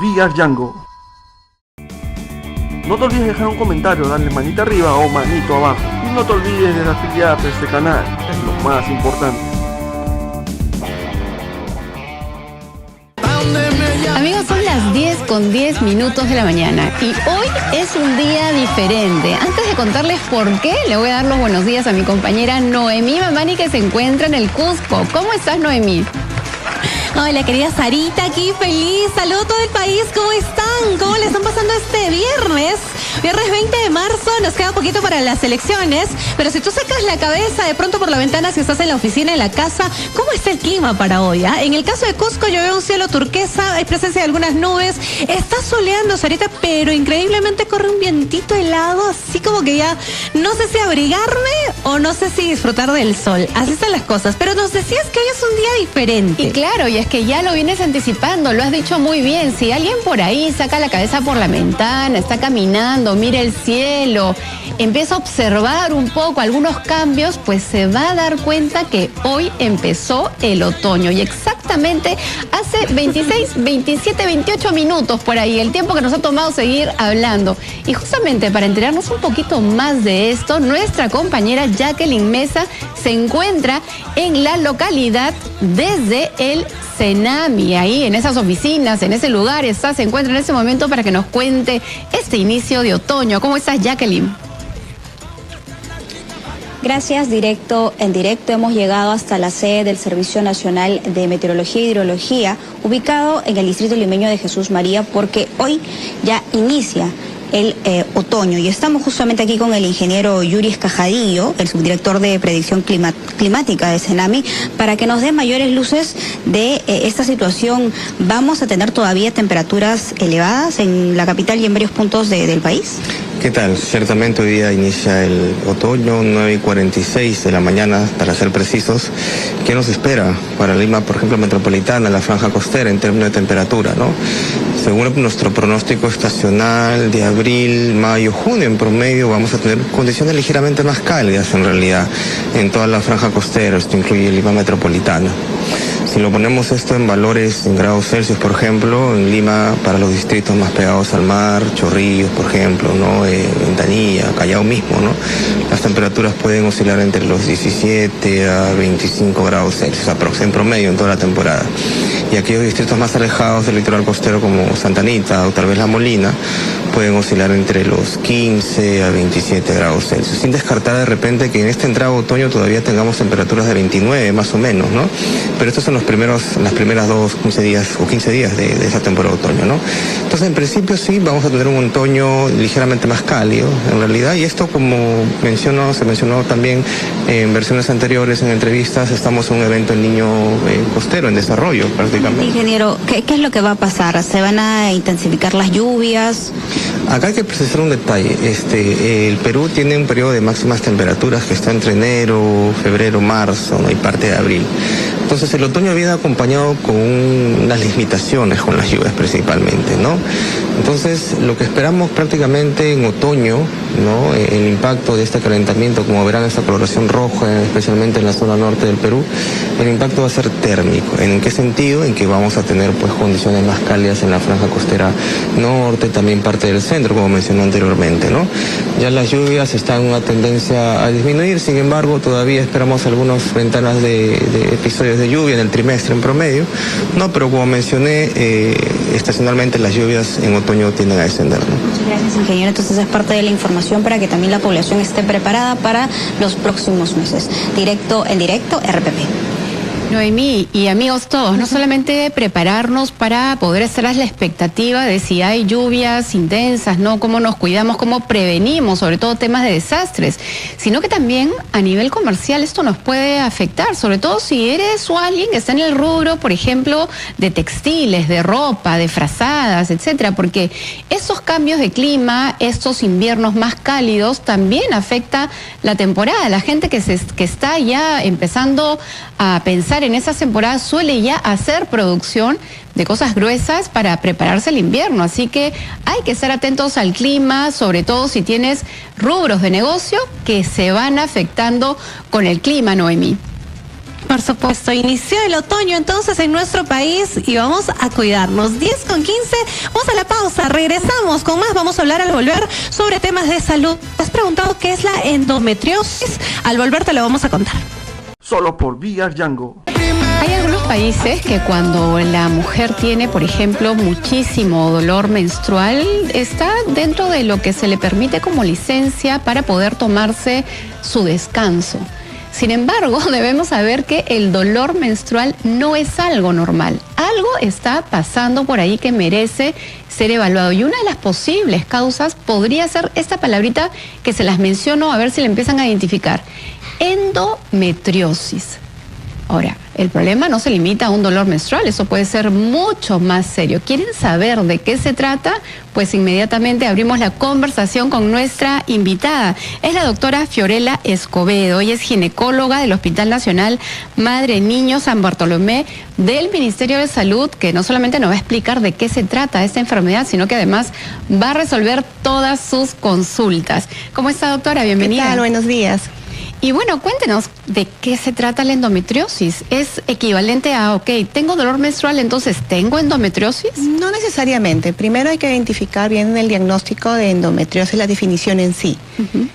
Villar Yango. No te olvides de dejar un comentario, darle manita arriba o manito abajo. Y no te olvides de afiliarte a este canal, es lo más importante. Amigos, son las 10:10 de la mañana y hoy es un día diferente. Antes de contarles por qué, le voy a dar los buenos días a mi compañera Noemí Mamani, que se encuentra en el Cusco. ¿Cómo estás, Noemí? Hola, querida Sarita, aquí feliz. Saludos a todo el país. ¿Cómo están? ¿Cómo le están pasando este viernes? Viernes 20 de marzo, nos queda poquito para las elecciones, pero si tú sacas la cabeza de pronto por la ventana, si estás en la oficina, en la casa, ¿cómo está el clima para hoy? En el caso de Cusco, yo veo un cielo turquesa, hay presencia de algunas nubes, está soleando, Sarita, pero increíblemente corre un vientito helado, así como que ya no sé si abrigarme o no sé si disfrutar del sol. Así están las cosas, pero nos decías que hoy es un día diferente. Y claro, y es que ya lo vienes anticipando, lo has dicho muy bien. Si alguien por ahí saca la cabeza por la ventana, está caminando, mira el cielo, empieza a observar un poco algunos cambios, pues se va a dar cuenta que hoy empezó el otoño. Y exactamente hace 26, 27, 28 minutos por ahí, el tiempo que nos ha tomado seguir hablando. Y justamente para enterarnos un poquito más de esto, nuestra compañera Jacqueline Mesa se encuentra en la localidad desde el Senami, ahí en esas oficinas, en ese lugar se encuentra en ese momento para que nos cuente este inicio de otoño. ¿Cómo estás, Jacqueline? Gracias, en directo hemos llegado hasta la sede del Servicio Nacional de Meteorología y Hidrología, ubicado en el distrito limeño de Jesús María, porque hoy ya inicia el otoño y estamos justamente aquí con el ingeniero Yuri Escajadillo, el subdirector de predicción climática de Senami, para que nos dé mayores luces de esta situación. ¿Vamos a tener todavía temperaturas elevadas en la capital y en varios puntos del país? ¿Qué tal? Ciertamente hoy día inicia el otoño, 9:46 de la mañana, para ser precisos. ¿Qué nos espera para Lima, por ejemplo, metropolitana, la franja costera, en términos de temperatura, ¿no? Según nuestro pronóstico estacional de abril, mayo, junio, en promedio, vamos a tener condiciones ligeramente más cálidas, en realidad, en toda la franja costera. Esto incluye Lima metropolitana. Si lo ponemos esto en valores en grados Celsius, por ejemplo, en Lima, para los distritos más pegados al mar, Chorrillos, por ejemplo, ¿no? Ventanilla, Callao mismo, ¿no? Las temperaturas pueden oscilar entre los 17 a 25 grados Celsius, en promedio en toda la temporada. Y aquellos distritos más alejados del litoral costero, como Santa Anita o tal vez La Molina, pueden oscilar entre los 15 a 27 grados Celsius, sin descartar de repente que en esta entrada de otoño todavía tengamos temperaturas de 29 más o menos, ¿no? Pero estos son las primeras 15 días de esa temporada de otoño, ¿no? Entonces, en principio sí, vamos a tener un otoño ligeramente más cálido, en realidad, y esto, como se mencionó también en versiones anteriores, en entrevistas, estamos en un evento El Niño costero, en desarrollo prácticamente. Ingeniero, ¿qué es lo que va a pasar? ¿Se van a intensificar las lluvias? Acá hay que precisar un detalle. El Perú tiene un periodo de máximas temperaturas que está entre enero, febrero, marzo, ¿no? Y parte de abril. Entonces el otoño viene acompañado con unas limitaciones con las lluvias principalmente, ¿no? Entonces lo que esperamos prácticamente en otoño, ¿no? El impacto de este calentamiento, como verán, esta coloración roja, especialmente en la zona norte del Perú, el impacto va a ser térmico. ¿En qué sentido? En que vamos a tener pues condiciones más cálidas en la franja costera norte, también parte del centro, como mencionó anteriormente, ¿no? Ya las lluvias están en una tendencia a disminuir, sin embargo, todavía esperamos algunas ventanas de episodios de lluvia en el trimestre en promedio, ¿no? Pero como mencioné, estacionalmente las lluvias en otoño tienden a descender, ¿no? Muchas gracias, ingeniero. Entonces es parte de la información para que también la población esté preparada para los próximos meses. En directo, RPP. Noemí y amigos todos, no solamente prepararnos para poder estar a la expectativa de si hay lluvias intensas, ¿no? Cómo nos cuidamos, cómo prevenimos, sobre todo temas de desastres, sino que también a nivel comercial esto nos puede afectar, sobre todo si eres o alguien que está en el rubro, por ejemplo, de textiles, de ropa, de frazadas, etcétera, porque esos cambios de clima, estos inviernos más cálidos, también afecta la temporada. La gente que está ya empezando a pensar en esas temporadas suele ya hacer producción de cosas gruesas para prepararse el invierno, así que hay que estar atentos al clima, sobre todo si tienes rubros de negocio que se van afectando con el clima, Noemí. Por supuesto, inició el otoño entonces en nuestro país y vamos a cuidarnos. 10:15, vamos a la pausa, regresamos con más, vamos a hablar al volver sobre temas de salud. ¿Te has preguntado qué es la endometriosis? Al volver te lo vamos a contar. Solo por VR Django. Hay algunos países que cuando la mujer tiene, por ejemplo, muchísimo dolor menstrual, está dentro de lo que se le permite como licencia para poder tomarse su descanso. Sin embargo, debemos saber que el dolor menstrual no es algo normal. Algo está pasando por ahí que merece ser evaluado. Y una de las posibles causas podría ser esta palabrita que se las menciono, a ver si la empiezan a identificar. Endometriosis. Ahora, el problema no se limita a un dolor menstrual, eso puede ser mucho más serio. ¿Quieren saber de qué se trata? Pues inmediatamente abrimos la conversación con nuestra invitada. Es la doctora Fiorella Escobedo, ella es ginecóloga del Hospital Nacional Madre Niño San Bartolomé del Ministerio de Salud, que no solamente nos va a explicar de qué se trata esta enfermedad, sino que además va a resolver todas sus consultas. ¿Cómo está, doctora? Bienvenida. ¿Qué tal? Buenos días. Y bueno, cuéntenos de qué se trata la endometriosis. ¿Es equivalente a, ok, tengo dolor menstrual, entonces tengo endometriosis? No necesariamente. Primero hay que identificar bien el diagnóstico de endometriosis, la definición en sí.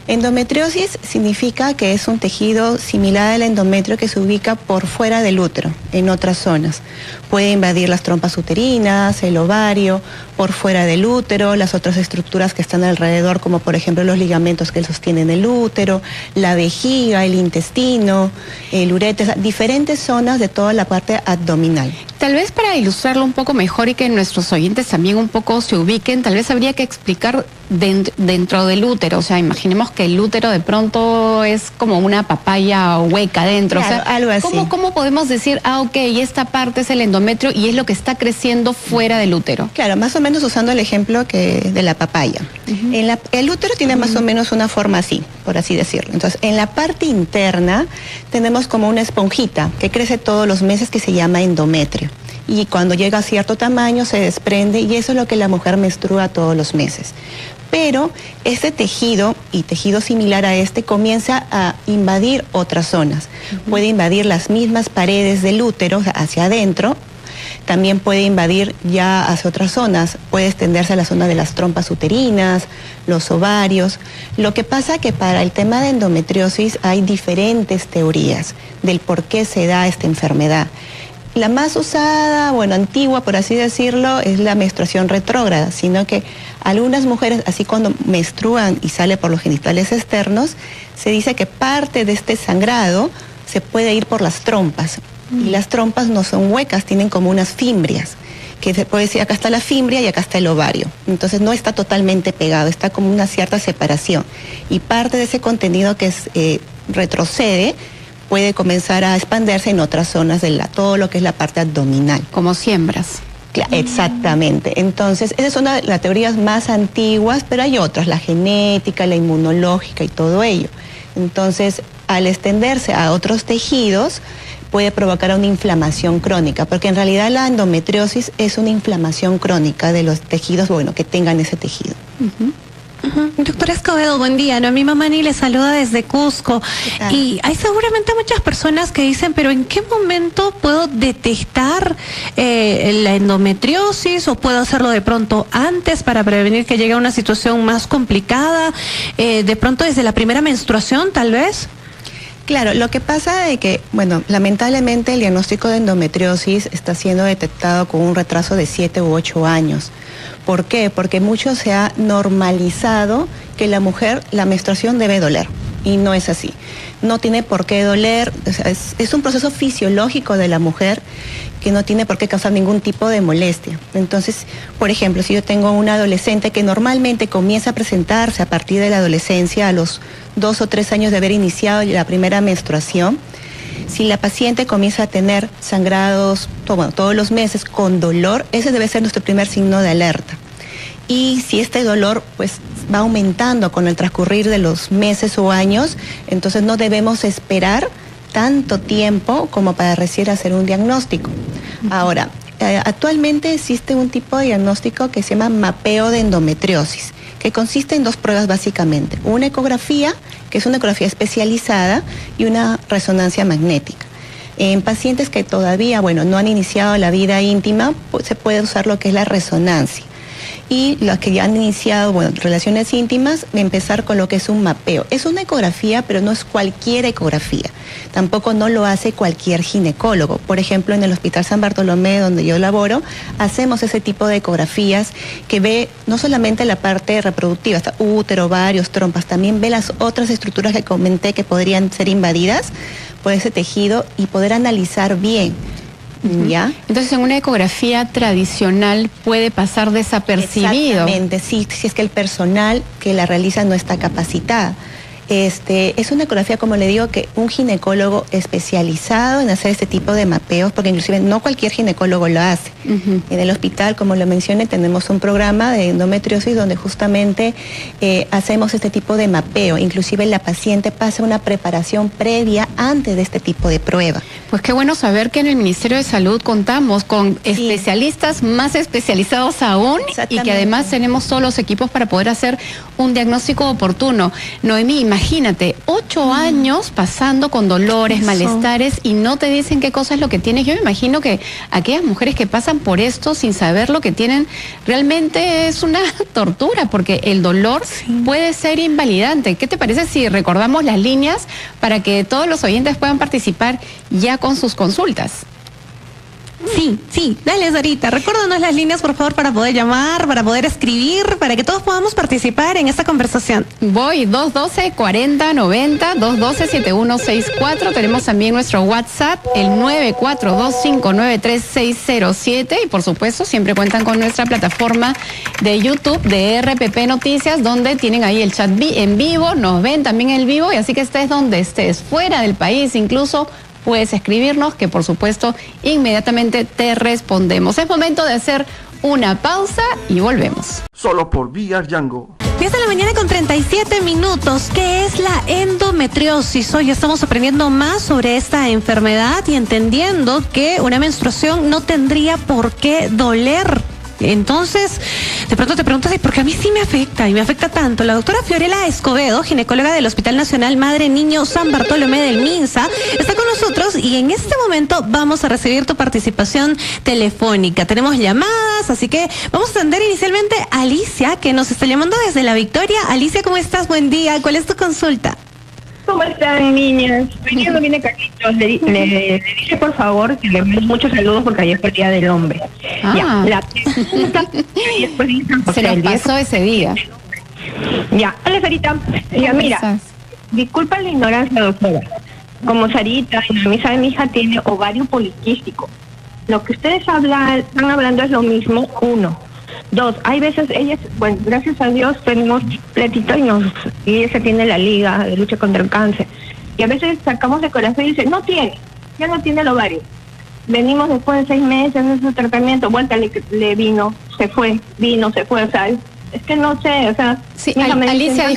Endometriosis significa que es un tejido similar al endometrio que se ubica por fuera del útero, en otras zonas. Puede invadir las trompas uterinas, el ovario, por fuera del útero, las otras estructuras que están alrededor, como por ejemplo los ligamentos que sostienen el útero, la vejiga, el intestino, el ureter, diferentes zonas de toda la parte abdominal. Tal vez para ilustrarlo un poco mejor y que nuestros oyentes también un poco se ubiquen, tal vez habría que explicar dentro del útero. O sea, imaginemos que el útero de pronto es como una papaya hueca dentro. Claro, o sea, algo así. ¿cómo podemos decir, ok, esta parte es el endometrio y es lo que está creciendo fuera del útero? Claro, más o menos usando el ejemplo de la papaya. El útero tiene más o menos una forma así, por así decirlo. Entonces, en la parte interna tenemos como una esponjita que crece todos los meses que se llama endometrio. Y cuando llega a cierto tamaño se desprende y eso es lo que la mujer menstrua todos los meses. Pero este tejido y tejido similar a este comienza a invadir otras zonas. Puede invadir las mismas paredes del útero, o sea, hacia adentro. También puede invadir ya hacia otras zonas, puede extenderse a la zona de las trompas uterinas, los ovarios. Lo que pasa que para el tema de endometriosis hay diferentes teorías del por qué se da esta enfermedad. La más usada, antigua por así decirlo, es la menstruación retrógrada, sino que algunas mujeres, así cuando menstruan y sale por los genitales externos, se dice que parte de este sangrado se puede ir por las trompas. Y las trompas no son huecas, tienen como unas fimbrias, que se puede decir acá está la fimbria y acá está el ovario. Entonces no está totalmente pegado, está como una cierta separación. Y parte de ese contenido que retrocede puede comenzar a expandirse en otras zonas de todo lo que es la parte abdominal. Como siembras. Exactamente. Entonces, esas son las teorías más antiguas, pero hay otras, la genética, la inmunológica y todo ello. Entonces, al extenderse a otros tejidos, puede provocar una inflamación crónica, porque en realidad la endometriosis es una inflamación crónica de los tejidos, que tengan ese tejido. Doctora Escobedo, buen día. Mi mamá Ni le saluda desde Cusco. Y hay seguramente muchas personas que dicen, pero ¿en qué momento puedo detectar la endometriosis o puedo hacerlo de pronto antes para prevenir que llegue a una situación más complicada? De pronto desde la primera menstruación, tal vez. Claro, lo que pasa es que, lamentablemente el diagnóstico de endometriosis está siendo detectado con un retraso de 7 u 8 años. ¿Por qué? Porque mucho se ha normalizado que la mujer, la menstruación debe doler. Y no es así. No tiene por qué doler. O sea, es un proceso fisiológico de la mujer que no tiene por qué causar ningún tipo de molestia. Entonces, por ejemplo, si yo tengo una adolescente que normalmente comienza a presentarse a partir de la adolescencia, a los 2 o 3 años de haber iniciado la primera menstruación, si la paciente comienza a tener sangrados todos los meses con dolor, ese debe ser nuestro primer signo de alerta. Y si este dolor va aumentando con el transcurrir de los meses o años, entonces no debemos esperar tanto tiempo como para recién hacer un diagnóstico. Ahora, actualmente existe un tipo de diagnóstico que se llama mapeo de endometriosis, que consiste en 2 pruebas básicamente. Una ecografía, que es una ecografía especializada, y una resonancia magnética. En pacientes que todavía, bueno, no han iniciado la vida íntima, pues se puede usar lo que es la resonancia. Y los que ya han iniciado, bueno, relaciones íntimas, empezar con lo que es un mapeo. Es una ecografía, pero no es cualquier ecografía. Tampoco no lo hace cualquier ginecólogo. Por ejemplo, en el Hospital San Bartolomé, donde yo laboro, hacemos ese tipo de ecografías que ve no solamente la parte reproductiva, hasta útero, ovarios, trompas, también ve las otras estructuras que comenté que podrían ser invadidas por ese tejido y poder analizar bien. ¿Ya? Entonces, en una ecografía tradicional puede pasar desapercibido. Exactamente, sí, si es que el personal que la realiza no está capacitado. Es una ecografía, como le digo, que un ginecólogo especializado en hacer este tipo de mapeos, porque inclusive no cualquier ginecólogo lo hace. En el hospital, como lo mencioné, tenemos un programa de endometriosis donde justamente hacemos este tipo de mapeo. Inclusive la paciente pasa una preparación previa antes de este tipo de prueba. Pues qué bueno saber que en el Ministerio de Salud contamos con especialistas más especializados aún y que además tenemos todos los equipos para poder hacer un diagnóstico oportuno. Noemí, imagínate, 8 años pasando con dolores, malestares y no te dicen qué cosa es lo que tienes. Yo me imagino que aquellas mujeres que pasan por esto sin saber lo que tienen realmente es una tortura porque el dolor puede ser invalidante. ¿Qué te parece si recordamos las líneas para que todos los oyentes puedan participar ya con sus consultas? Sí, dale, Sarita, recuérdanos las líneas, por favor, para poder llamar, para poder escribir, para que todos podamos participar en esta conversación. Voy, 212-4090, 212-7164, tenemos también nuestro WhatsApp, el 942593607, y por supuesto, siempre cuentan con nuestra plataforma de YouTube de RPP Noticias, donde tienen ahí el chat en vivo, nos ven también en el vivo, y así que estés donde estés, fuera del país incluso, puedes escribirnos, que por supuesto inmediatamente te respondemos. Es momento de hacer una pausa y volvemos. Solo por VR Django. 10 de la mañana con 37 minutos. ¿Qué es la endometriosis? Hoy estamos aprendiendo más sobre esta enfermedad y entendiendo que una menstruación no tendría por qué doler. Entonces, de pronto te preguntas, ¿por qué a mí sí me afecta? Y me afecta tanto. La doctora Fiorella Escobedo, ginecóloga del Hospital Nacional Madre Niño San Bartolomé del Minsa, está con nosotros y en este momento vamos a recibir tu participación telefónica. Tenemos llamadas, así que vamos a atender inicialmente a Alicia, que nos está llamando desde La Victoria. Alicia, ¿cómo estás? Buen día. ¿Cuál es tu consulta? ¿Cómo están, niñas? Viniendo viene Carlitos, le dije por favor que le mande muchos saludos porque ayer fue el Día del Hombre. Ya, la pregunta se nos pasó ese día. Ya, hola Sarita. Ya, mira, disculpa la ignorancia, doctora. Como Sarita y la misa de mi hija tiene ovario poliquístico. Lo que ustedes están hablando es lo mismo, 1. 2, hay veces ellas, bueno, gracias a Dios tenemos pletito y ella se tiene la liga de lucha contra el cáncer. Y a veces sacamos de corazón y dice, ya no tiene el ovario. Venimos después de 6 meses de su tratamiento, vuelta le vino, se fue, o sea, es que no sé, o sea... Sí, Alicia,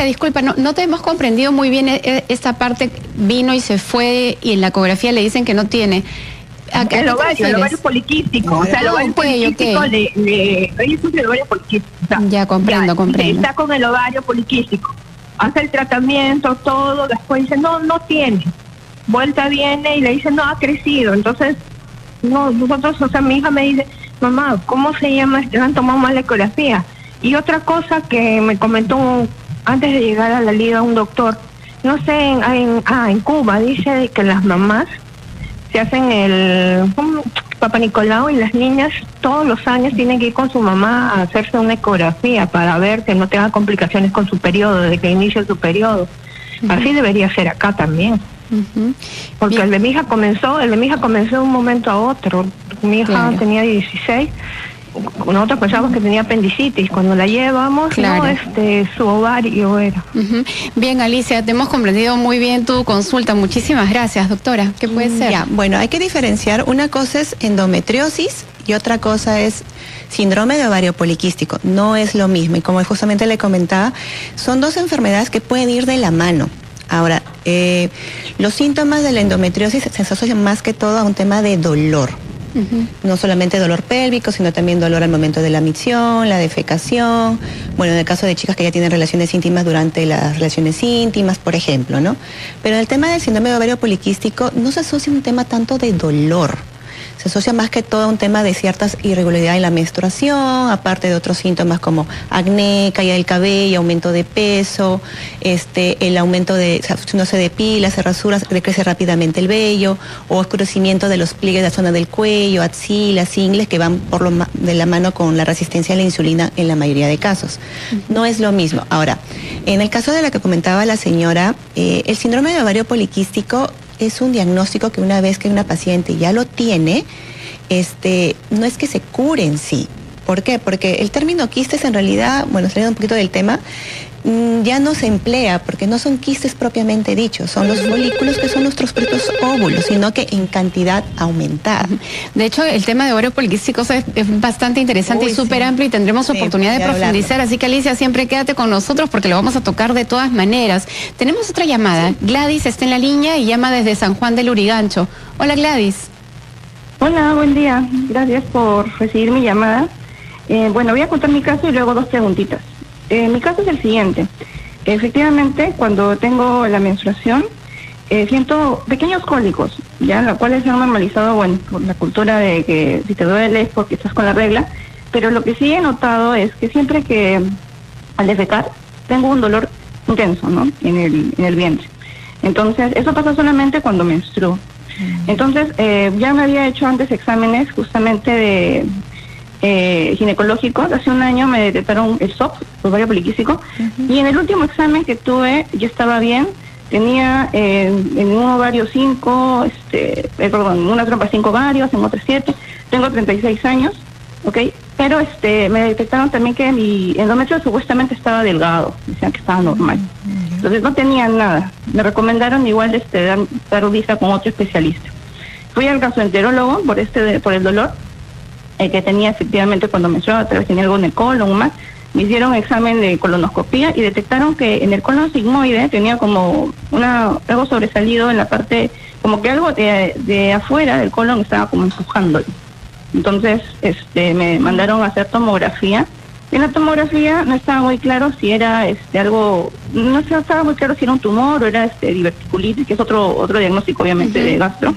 disculpa, no te hemos comprendido muy bien esta parte, vino y se fue y en la ecografía le dicen que no tiene... El ovario poliquístico, o sea, el ovario poliquístico el ovario poliquístico. O sea, ya comprendo. Está con el ovario poliquístico, hace el tratamiento, todo, después dice, no tiene. Vuelta viene y le dice, no, ha crecido. Entonces, nosotros, o sea, mi hija me dice, mamá, ¿cómo se llama? Han tomado mal la ecografía. Y otra cosa que me comentó antes de llegar a la liga un doctor, no sé, en Cuba, dice que las mamás se hacen el Papa Nicolau y las niñas todos los años tienen que ir con su mamá a hacerse una ecografía para ver que no tenga complicaciones con su periodo, desde que inicia su periodo. Así debería ser acá también. Porque el de mi hija comenzó de un momento a otro. Mi hija tenía 16. Nosotros pensábamos que tenía apendicitis. Cuando la llevamos, su ovario era. Bien, Alicia, te hemos comprendido muy bien tu consulta. Muchísimas gracias, doctora. ¿Qué puede ser? Ya, bueno, hay que diferenciar. Una cosa es endometriosis y otra cosa es síndrome de ovario poliquístico. No es lo mismo. Y como justamente le comentaba, son dos enfermedades que pueden ir de la mano. Ahora, los síntomas de la endometriosis se asocian más que todo a un tema de dolor. No solamente dolor pélvico, sino también dolor al momento de la micción, la defecación. Bueno, en el caso de chicas que ya tienen relaciones íntimas durante las relaciones íntimas, por ejemplo, ¿no? Pero en el tema del síndrome de ovario poliquístico no se asocia un tema tanto de dolor. Se asocia más que todo a un tema de ciertas irregularidades en la menstruación, aparte de otros síntomas como acné, caída del cabello, aumento de peso, el aumento de, si uno se depila, se rasura, decrece rápidamente el vello, o oscurecimiento de los pliegues de la zona del cuello, axilas, ingles, que van de la mano con la resistencia a la insulina en la mayoría de casos. No es lo mismo. Ahora, en el caso de la que comentaba la señora, el síndrome de ovario poliquístico es un diagnóstico que una vez que una paciente ya lo tiene, no es que se cure en sí. ¿Por qué? Porque el término quistes en realidad, bueno, saliendo un poquito del tema, ya no se emplea porque no son quistes propiamente dichos, son los folículos que son nuestros propios óvulos, sino que en cantidad aumentada. De hecho, el tema de ovario poliquístico es bastante interesante y súper amplio y tendremos oportunidad de profundizar, así que Alicia, siempre quédate con nosotros porque lo vamos a tocar de todas maneras. Tenemos otra llamada, Gladys está en la línea y llama desde San Juan del Lurigancho. Hola Gladys. Hola, buen día. Gracias por recibir mi llamada. Bueno, voy a contar mi caso y luego 2 preguntitas. Mi caso es el siguiente. Efectivamente, cuando tengo la menstruación, siento pequeños cólicos, ya, los cuales se han normalizado, bueno, por la cultura de que si te duele es porque estás con la regla, pero lo que sí he notado es que siempre que al defecar tengo un dolor intenso, ¿no? En el vientre. Entonces, eso pasa solamente cuando menstruo. Entonces, ya me había hecho antes exámenes justamente de ginecológicos. Hace un año me detectaron el SOP, ovario poliquístico, y en el último examen que tuve yo estaba bien, tenía en un ovario 5, en una trompa 5 ovarios, en otra 7, tengo 36 años, ¿ok? Pero me detectaron también que mi endometrio supuestamente estaba delgado, decían que estaba normal. Entonces no tenía nada. Me recomendaron igual dar vista con otro especialista. Fui al gastroenterólogo por el dolor que tenía efectivamente cuando menstruaba, tal vez tenía algo en el colon o más. Me hicieron examen de colonoscopía y detectaron que en el colon sigmoide tenía como algo sobresalido en la parte, como que algo de afuera del colon estaba como empujándolo. Entonces me mandaron a hacer tomografía. En la tomografía no estaba muy claro si era algo, no estaba muy claro si era un tumor o era diverticulitis, que es otro diagnóstico obviamente de gastro.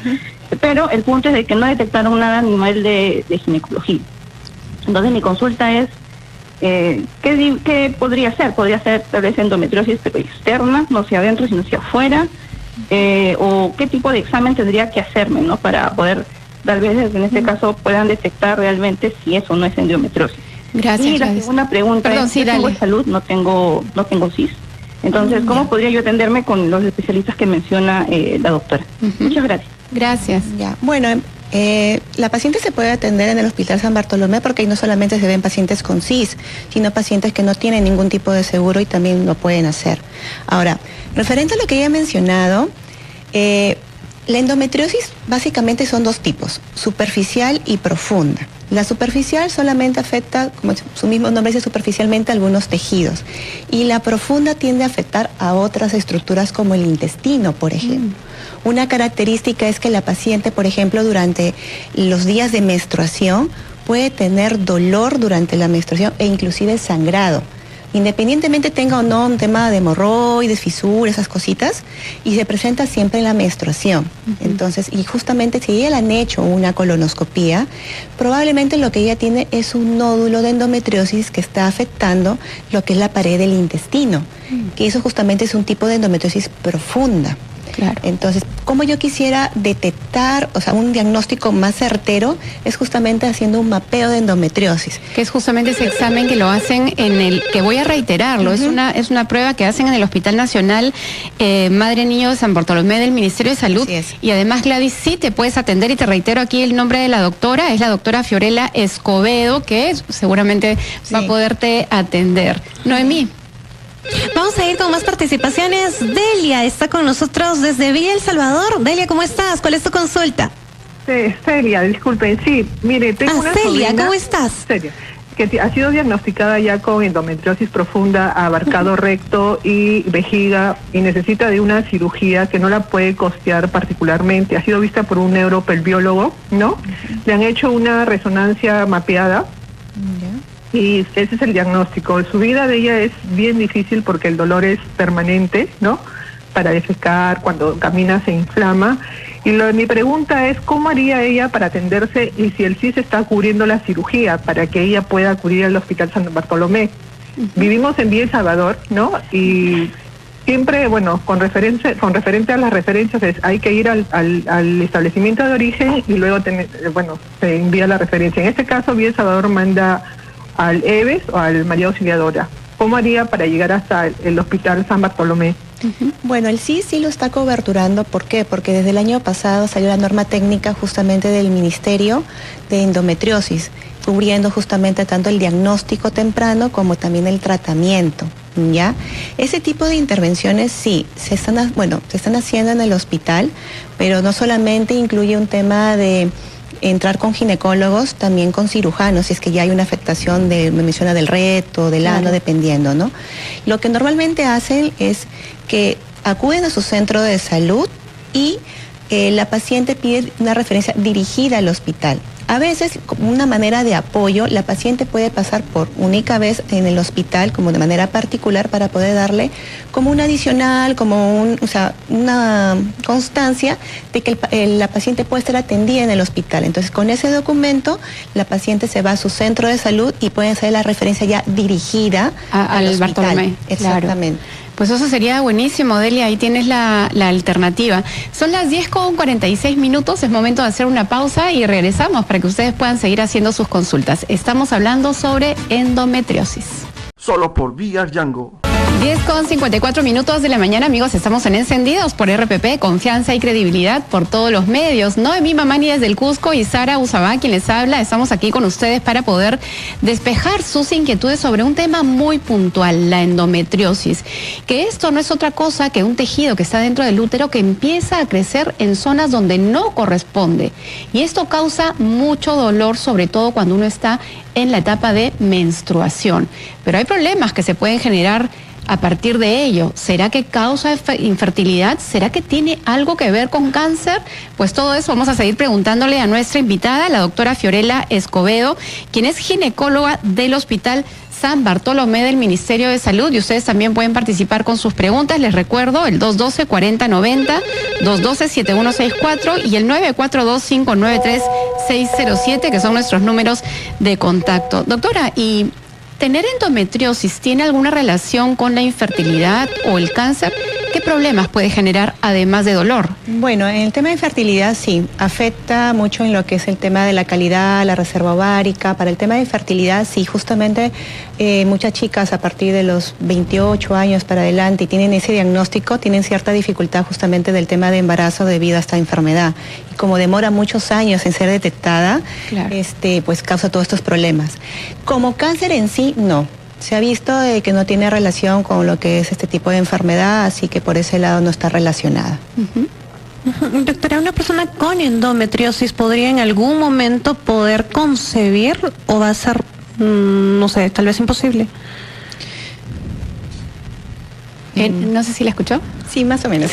Pero el punto es de que no detectaron nada a nivel de ginecología. Entonces mi consulta es, ¿qué podría ser? Podría ser tal vez endometriosis pero externa, no hacia adentro sino hacia afuera, o qué tipo de examen tendría que hacerme, ¿no? Para poder, tal vez en este caso puedan detectar realmente si eso no es endometriosis. Gracias. Y la segunda pregunta es, yo tengo salud, no tengo CIS. Entonces, ¿cómo podría yo atenderme con los especialistas que menciona la doctora? Muchas gracias. Gracias. Ya. Bueno, la paciente se puede atender en el Hospital San Bartolomé porque ahí no solamente se ven pacientes con CIS, sino pacientes que no tienen ningún tipo de seguro y también lo pueden hacer. Ahora, referente a lo que ella ha mencionado, la endometriosis básicamente son 2 tipos, superficial y profunda. La superficial solamente afecta, como su mismo nombre dice, superficialmente algunos tejidos. Y la profunda tiende a afectar a otras estructuras como el intestino, por ejemplo. Una característica es que la paciente, por ejemplo, durante los días de menstruación, puede tener dolor durante la menstruación e inclusive sangrado. Independientemente tenga o no un tema de hemorroides, fisuras, esas cositas, y se presenta siempre en la menstruación. Entonces, y justamente si ella le han hecho una colonoscopía, probablemente lo que ella tiene es un nódulo de endometriosis que está afectando lo que es la pared del intestino, que eso justamente es un tipo de endometriosis profunda. Claro. Entonces, como yo quisiera detectar, o sea, un diagnóstico más certero, es justamente haciendo un mapeo de endometriosis. Que es justamente ese examen que lo hacen que voy a reiterarlo, es una prueba que hacen en el Hospital Nacional Madre Niño de San Bartolomé del Ministerio de Salud. Y además, Gladys, sí te puedes atender, y te reitero aquí el nombre de la doctora, es la doctora Fiorella Escobedo, que seguramente va a poderte atender. Noemí. Vamos a ir con más participaciones. Delia está con nosotros desde Villa El Salvador. Delia, ¿cómo estás? ¿Cuál es tu consulta? Celia, disculpen, sí, mire, tengo una Celia, sobrina. ¿cómo estás? Celia. que ha sido diagnosticada ya con endometriosis profunda, ha abarcado recto y vejiga y necesita de una cirugía que no la puede costear particularmente. Ha sido vista por un neuropelviólogo, ¿no? Le han hecho una resonancia mapeada y ese es el diagnóstico. Su vida de ella es bien difícil porque el dolor es permanente, ¿no? Para defecar, cuando camina se inflama. Y mi pregunta es, ¿cómo haría ella para atenderse y si el CIS está cubriendo la cirugía para que ella pueda acudir al Hospital San Bartolomé? Vivimos en Villa El Salvador, ¿no? Y siempre, bueno, con referente a las referencias, hay que ir al establecimiento de origen y luego, se envía la referencia. En este caso, Villa El Salvador manda al EVES o al María Auxiliadora. ¿Cómo haría para llegar hasta el Hospital San Bartolomé? Bueno, el CIS sí lo está coberturando. ¿Por qué? Porque desde el año pasado salió la norma técnica justamente del Ministerio de Endometriosis, cubriendo justamente tanto el diagnóstico temprano como también el tratamiento, ¿ya? Ese tipo de intervenciones sí, se están haciendo en el hospital, pero no solamente incluye un tema de entrar con ginecólogos, también con cirujanos, si es que ya hay una afectación me menciona del recto, del ano, dependiendo, ¿no? Lo que normalmente hacen es que acuden a su centro de salud y la paciente pide una referencia dirigida al hospital. A veces, como una manera de apoyo, la paciente puede pasar por única vez en el hospital, como de manera particular, para poder darle como un adicional, como una constancia de que la paciente puede ser atendida en el hospital. Entonces, con ese documento, la paciente se va a su centro de salud y puede hacer la referencia ya dirigida al Bartolomé. Exactamente. Claro. Pues eso sería buenísimo, Delia, ahí tienes la alternativa. Son las 10:46, es momento de hacer una pausa y regresamos para que ustedes puedan seguir haciendo sus consultas. Estamos hablando sobre endometriosis. Solo por VR Django. 10:54 de la mañana, amigos, estamos en Encendidos por RPP, confianza y credibilidad por todos los medios. Noemí Mamani desde el Cusco y Sara Usabá, quien les habla, estamos aquí con ustedes para poder despejar sus inquietudes sobre un tema muy puntual, la endometriosis, que esto no es otra cosa que un tejido que está dentro del útero que empieza a crecer en zonas donde no corresponde. Y esto causa mucho dolor, sobre todo cuando uno está en la etapa de menstruación. Pero hay problemas que se pueden generar a partir de ello. ¿Será que causa infertilidad? ¿Será que tiene algo que ver con cáncer? Pues todo eso vamos a seguir preguntándole a nuestra invitada, la doctora Fiorella Escobedo, quien es ginecóloga del Hospital San Bartolomé del Ministerio de Salud, y ustedes también pueden participar con sus preguntas. Les recuerdo el 212-4090, 212-7164 y el 942-593-607, que son nuestros números de contacto. Doctora, ¿y tener endometriosis tiene alguna relación con la infertilidad o el cáncer? ¿Qué problemas puede generar además de dolor? Bueno, en el tema de infertilidad sí, afecta mucho en lo que es el tema de la calidad, la reserva ovárica. Para el tema de infertilidad sí, justamente muchas chicas a partir de los 28 años para adelante y tienen ese diagnóstico, tienen cierta dificultad justamente del tema de embarazo debido a esta enfermedad. Y como demora muchos años en ser detectada, claro, pues causa todos estos problemas. Como cáncer en sí, no. Se ha visto que no tiene relación con lo que es este tipo de enfermedad, así que por ese lado no está relacionada. Doctora, ¿una persona con endometriosis podría en algún momento poder concebir o va a ser, no sé, tal vez imposible? No sé si la escuchó. Sí, más o menos.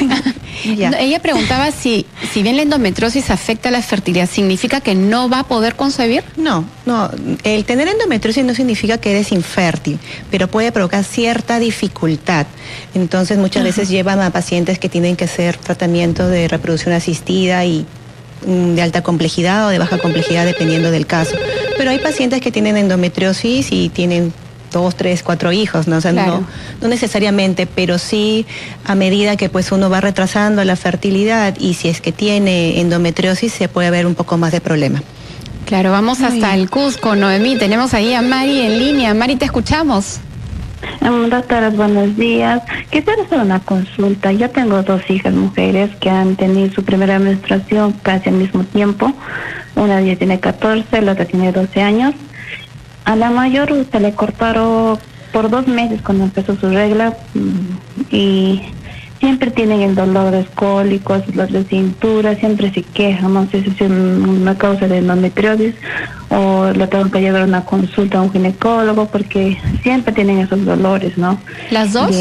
Ya. Ella preguntaba si bien la endometriosis afecta la fertilidad, ¿significa que no va a poder concebir? No. El tener endometriosis no significa que eres infértil, pero puede provocar cierta dificultad. Entonces muchas veces llevan a pacientes que tienen que hacer tratamiento de reproducción asistida y de alta complejidad o de baja complejidad dependiendo del caso. Pero hay pacientes que tienen endometriosis y tienen 2, 3, 4 hijos, ¿no? O sea, claro, no necesariamente, pero sí a medida que pues uno va retrasando la fertilidad y si es que tiene endometriosis se puede ver un poco más de problema. Claro, vamos hasta el Cusco, Noemí. Tenemos ahí a Mari en línea. Mari, te escuchamos. Doctoras, buenos días. Quisiera hacer una consulta. Yo tengo 2 hijas mujeres que han tenido su primera menstruación casi al mismo tiempo. Una ya tiene 14, la otra tiene 12 años. A la mayor se le cortaron por 2 meses cuando empezó su regla y siempre tienen el dolor de cólicos, dolor de cintura, siempre se quejan, no sé si es una causa de endometriosis o lo tengo que llevar a una consulta a un ginecólogo porque siempre tienen esos dolores, ¿no? ¿Las dos?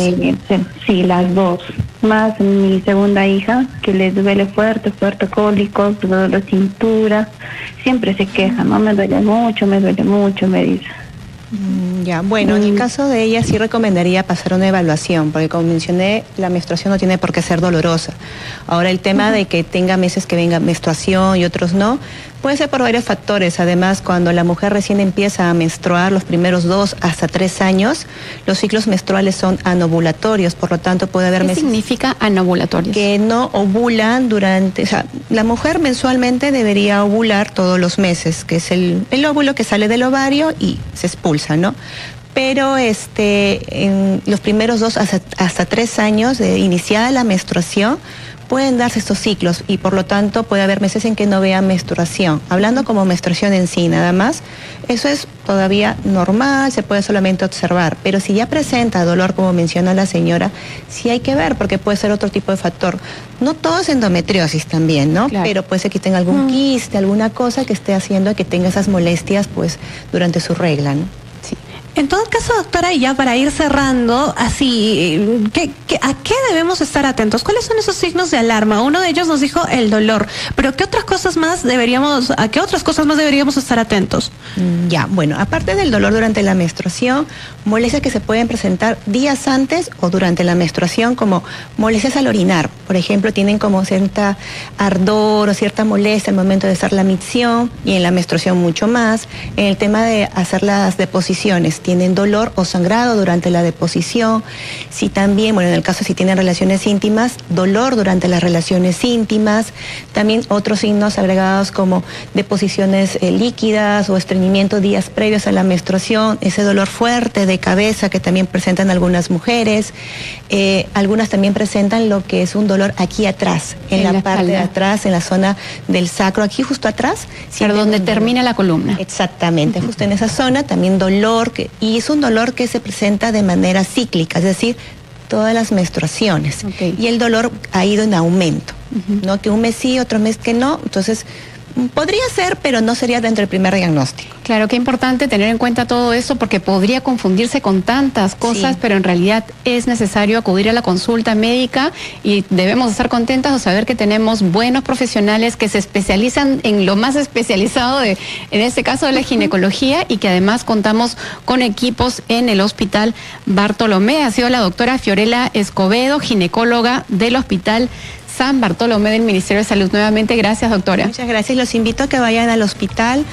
Sí, las dos. Más mi segunda hija, que le duele fuerte cólicos, dolor de cintura, siempre se queja, ¿no? Me duele mucho, me dice. Ya, bueno, en el caso de ella sí recomendaría pasar una evaluación, porque como mencioné, la menstruación no tiene por qué ser dolorosa. Ahora, el tema de que tenga meses que venga menstruación y otros no, puede ser por varios factores. Además, cuando la mujer recién empieza a menstruar, los primeros 2 hasta 3 años, los ciclos menstruales son anovulatorios, por lo tanto puede haber ¿Qué meses significa anovulatorios? que no ovulan durante, o sea, la mujer mensualmente debería ovular todos los meses, que es el óvulo que sale del ovario y se expulsa, ¿no? Pero en los primeros 2 hasta 3 años de iniciada la menstruación, pueden darse estos ciclos y por lo tanto puede haber meses en que no vea menstruación. Hablando como menstruación en sí nada más, eso es todavía normal, se puede solamente observar, pero si ya presenta dolor, como menciona la señora, sí hay que ver porque puede ser otro tipo de factor. No todo es endometriosis también, ¿no? Claro. Pero puede ser que tenga algún quiste, alguna cosa que esté haciendo que tenga esas molestias pues durante su regla, ¿no? En todo caso, doctora, y ya para ir cerrando, así, ¿a qué debemos estar atentos? ¿Cuáles son esos signos de alarma? Uno de ellos nos dijo el dolor, pero ¿a qué otras cosas más deberíamos estar atentos? Ya, bueno, aparte del dolor durante la menstruación, molestias que se pueden presentar días antes o durante la menstruación, como molestias al orinar. Por ejemplo, tienen como cierta ardor o cierta molestia al momento de hacer la micción y en la menstruación mucho más. En el tema de hacer las deposiciones, tienen dolor o sangrado durante la deposición. Si también, bueno, en el caso si tienen relaciones íntimas, dolor durante las relaciones íntimas. También otros signos agregados como deposiciones líquidas o estreñimiento días previos a la menstruación, ese dolor fuerte de cabeza que también presentan algunas mujeres. Algunas también presentan lo que es un dolor aquí atrás, en la parte de atrás, en la zona del sacro, aquí justo atrás. Pero donde termina la columna. Exactamente, justo en esa zona, también dolor, y es un dolor que se presenta de manera cíclica, es decir, todas las menstruaciones. Okay. Y el dolor ha ido en aumento, ¿no? Que un mes sí, otro mes que no, entonces podría ser, pero no sería dentro del primer diagnóstico. Claro, qué importante tener en cuenta todo eso porque podría confundirse con tantas cosas, Sí. pero en realidad es necesario acudir a la consulta médica y debemos estar contentas de saber que tenemos buenos profesionales que se especializan en lo más especializado en este caso de la ginecología y que además contamos con equipos en el Hospital Bartolomé. Ha sido la doctora Fiorella Escobedo, ginecóloga del Hospital San Bartolomé del Ministerio de Salud. Nuevamente, gracias, doctora. Muchas gracias, los invito a que vayan al hospital.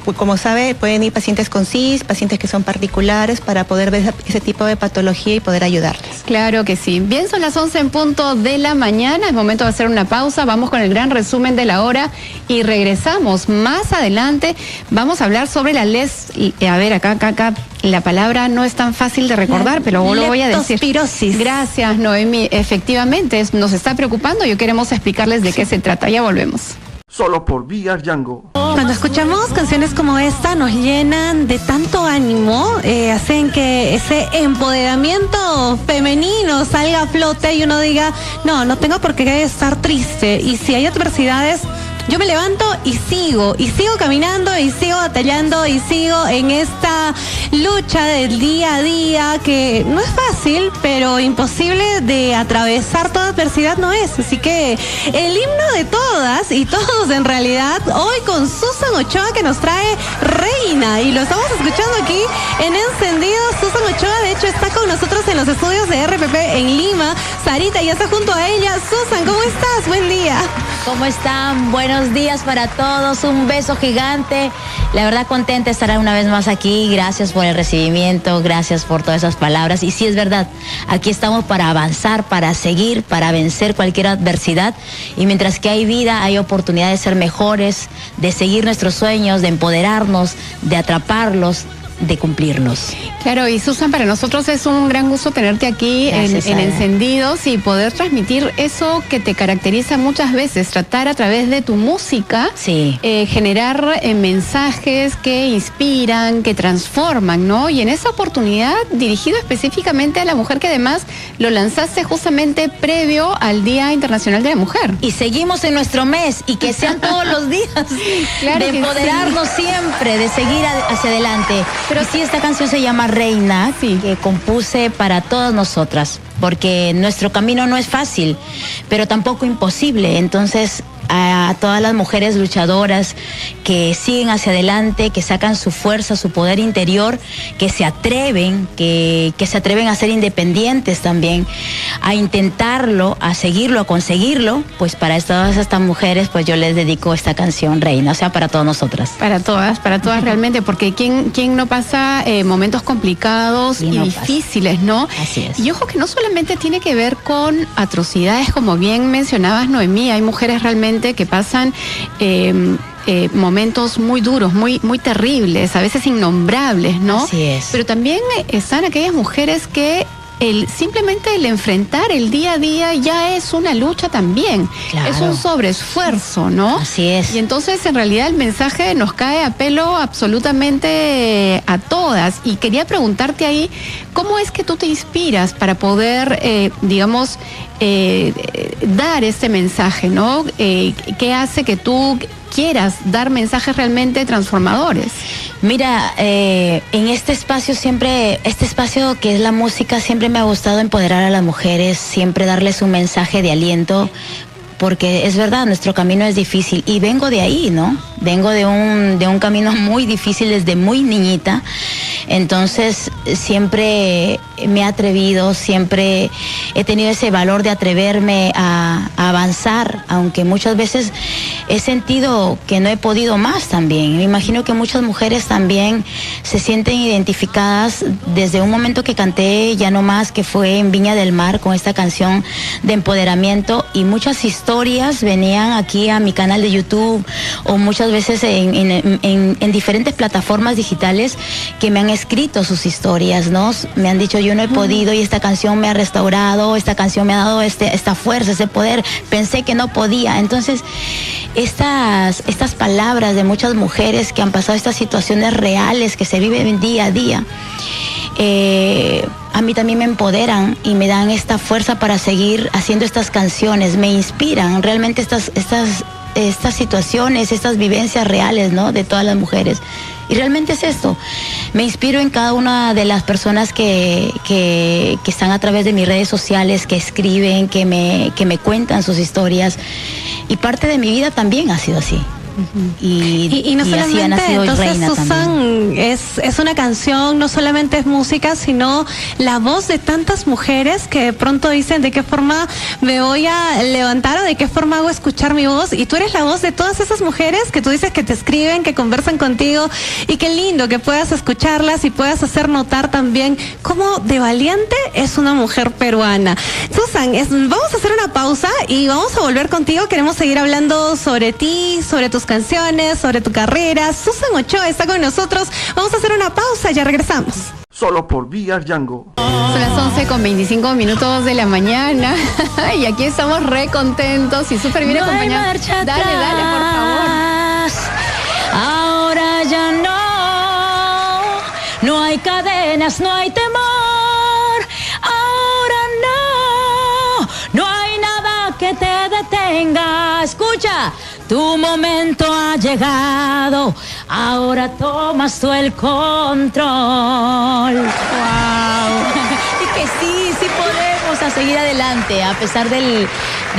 Pues como sabe, pueden ir pacientes con CIS, pacientes que son particulares para poder ver ese tipo de patología y poder ayudarles. Claro que sí. Bien, son las 11 en punto de la mañana. Es momento de hacer una pausa. Vamos con el gran resumen de la hora y regresamos. Más adelante vamos a hablar sobre la a ver, acá, la palabra no es tan fácil de recordar, pero lo voy a decir. Leptospirosis. Gracias, Noemí. Efectivamente, nos está preocupando. Yo queremos explicarles de qué se trata. Ya volvemos. Solo por Vía Django. Cuando escuchamos canciones como esta nos llenan de tanto ánimo, hacen que ese empoderamiento femenino salga a flote y uno diga, no tengo por qué estar triste. Y si hay adversidades, yo me levanto y sigo caminando y sigo batallando y sigo en esta lucha del día a día que no es fácil, pero imposible de atravesar toda adversidad no es. Así que el himno de todas y todos en realidad, hoy con Susan Ochoa que nos trae Reina y lo estamos escuchando aquí en Encendido. Susan Ochoa de hecho está con nosotros en los estudios de RPP en Lima. Sarita ya está junto a ella. Susan, ¿cómo estás? Buen día. ¿Cómo están? Buenos días para todos, un beso gigante. La verdad contenta de estar una vez más aquí. Gracias por el recibimiento, gracias por todas esas palabras. Y sí es verdad, aquí estamos para avanzar, para seguir, para vencer cualquier adversidad. Y mientras que hay vida, hay oportunidad de ser mejores, de seguir nuestros sueños, de empoderarnos, de atraparlos, de cumplirnos. Claro, y Susan, para nosotros es un gran gusto tenerte aquí en Encendidos y poder transmitir eso que te caracteriza muchas veces, tratar a través de tu música, generar mensajes que inspiran, que transforman, ¿no? Y en esa oportunidad, dirigido específicamente a la mujer, que además lo lanzaste justamente previo al Día Internacional de la Mujer. Y seguimos en nuestro mes, y que sean todos los días, claro, de empoderarnos siempre, de seguir hacia adelante. Pero sí, esta canción se llama Reina, que compuse para todas nosotras, porque nuestro camino no es fácil, pero tampoco imposible. Entonces, a todas las mujeres luchadoras que siguen hacia adelante, que sacan su fuerza, su poder interior, que se atreven, que se atreven a ser independientes también, a intentarlo, a seguirlo, a conseguirlo, pues para todas estas mujeres, pues yo les dedico esta canción Reina, o sea, para todas nosotras. Para todas realmente, porque ¿quién no pasa momentos complicados y difíciles, ¿no? Así es. Y ojo que no solamente tiene que ver con atrocidades, como bien mencionabas, Noemí, hay mujeres realmente que pasan momentos muy duros, muy terribles, a veces innombrables, ¿no? Así es. Pero también están aquellas mujeres que simplemente el enfrentar el día a día ya es una lucha también. Claro. Es un sobreesfuerzo, ¿no? Así es. Y entonces en realidad el mensaje nos cae a pelo absolutamente a todas. Y quería preguntarte ahí, ¿cómo es que tú te inspiras para poder, dar este mensaje, ¿no? ¿Qué hace que tú quieras dar mensajes realmente transformadores? Mira, en este espacio que es la música, siempre me ha gustado empoderar a las mujeres, siempre darles un mensaje de aliento, porque es verdad, nuestro camino es difícil, y vengo de ahí, ¿no? Vengo de un camino muy difícil desde muy niñita. Entonces siempre me he atrevido, siempre he tenido ese valor de atreverme a avanzar, aunque muchas veces he sentido que no he podido más también. Me imagino que muchas mujeres también se sienten identificadas desde un momento que canté Ya No Más, que fue en Viña del Mar, con esta canción de empoderamiento, y muchas historias venían aquí a mi canal de YouTube, o muchas veces en diferentes plataformas digitales, que me han escrito sus historias, ¿no? Me han dicho, yo no he podido, y esta canción me ha restaurado, esta canción me ha dado esta fuerza, ese poder, pensé que no podía. Entonces, estas palabras de muchas mujeres que han pasado estas situaciones reales que se viven día a día, a mí también me empoderan y me dan esta fuerza para seguir haciendo estas canciones, me inspiran realmente estas situaciones, estas vivencias reales, ¿no? De todas las mujeres. Y realmente es esto. Me inspiro en cada una de las personas que están a través de mis redes sociales, que escriben, que me cuentan sus historias. Y parte de mi vida también ha sido así. Y no solamente, entonces, Susan, es una canción, no solamente es música, sino la voz de tantas mujeres que de pronto dicen de qué forma me voy a levantar, o de qué forma hago escuchar mi voz, y tú eres la voz de todas esas mujeres que tú dices que te escriben, que conversan contigo, y qué lindo que puedas escucharlas y puedas hacer notar también cómo de valiente es una mujer peruana. Susan, vamos a hacer una pausa y vamos a volver contigo. Queremos seguir hablando sobre ti, sobre tus canciones, sobre tu carrera. Susan Ochoa está con nosotros. Vamos a hacer una pausa, ya regresamos. Solo por VR Django. Son las 11:25 de la mañana y aquí estamos re contentos y súper bien acompañados. Dale, por favor. Ahora ya no hay cadenas, no hay temor. Ahora no hay nada que te detenga. Escucha. Tu momento ha llegado, ahora tomas tú el control. ¡Wow! Y que sí podemos a seguir adelante, a pesar de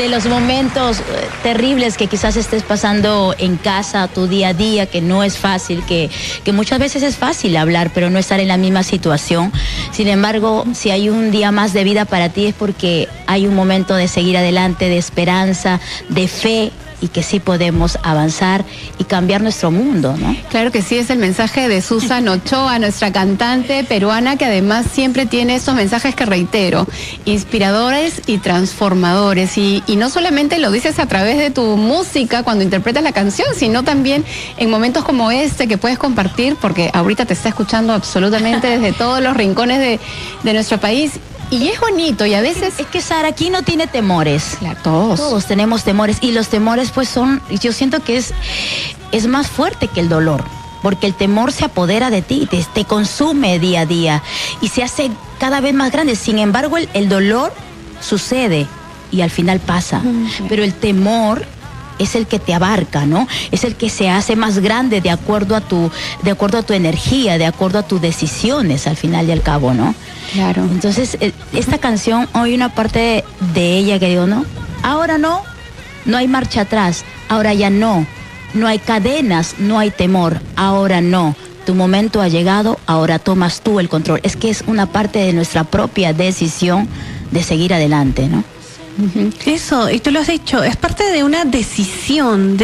los momentos terribles que quizás estés pasando en casa, tu día a día, que no es fácil, que muchas veces es fácil hablar, pero no estar en la misma situación. Sin embargo, si hay un día más de vida para ti, es porque hay un momento de seguir adelante, de esperanza, de fe, y que sí podemos avanzar y cambiar nuestro mundo, ¿no? Claro que sí, es el mensaje de Susan Ochoa, nuestra cantante peruana, que además siempre tiene estos mensajes que reitero, inspiradores y transformadores. Y no solamente lo dices a través de tu música cuando interpretas la canción, sino también en momentos como este que puedes compartir, porque ahorita te está escuchando absolutamente desde todos los rincones de nuestro país. Y es bonito, y a veces... Es que Sara, aquí no tiene temores. Claro, todos tenemos temores, y los temores pues son, yo siento que es más fuerte que el dolor, porque el temor se apodera de ti, te consume día a día, y se hace cada vez más grande. Sin embargo, el dolor sucede, y al final pasa, pero el temor es el que te abarca, ¿no? Es el que se hace más grande de acuerdo a tu energía, de acuerdo a tus decisiones, al final y al cabo, ¿no? Claro. Entonces, esta canción, hay una parte de ella que digo, no hay marcha atrás, ahora ya no hay cadenas, no hay temor, ahora no. Tu momento ha llegado, ahora tomas tú el control. Es que es una parte de nuestra propia decisión de seguir adelante, ¿no? Eso, y tú lo has dicho, es parte de una decisión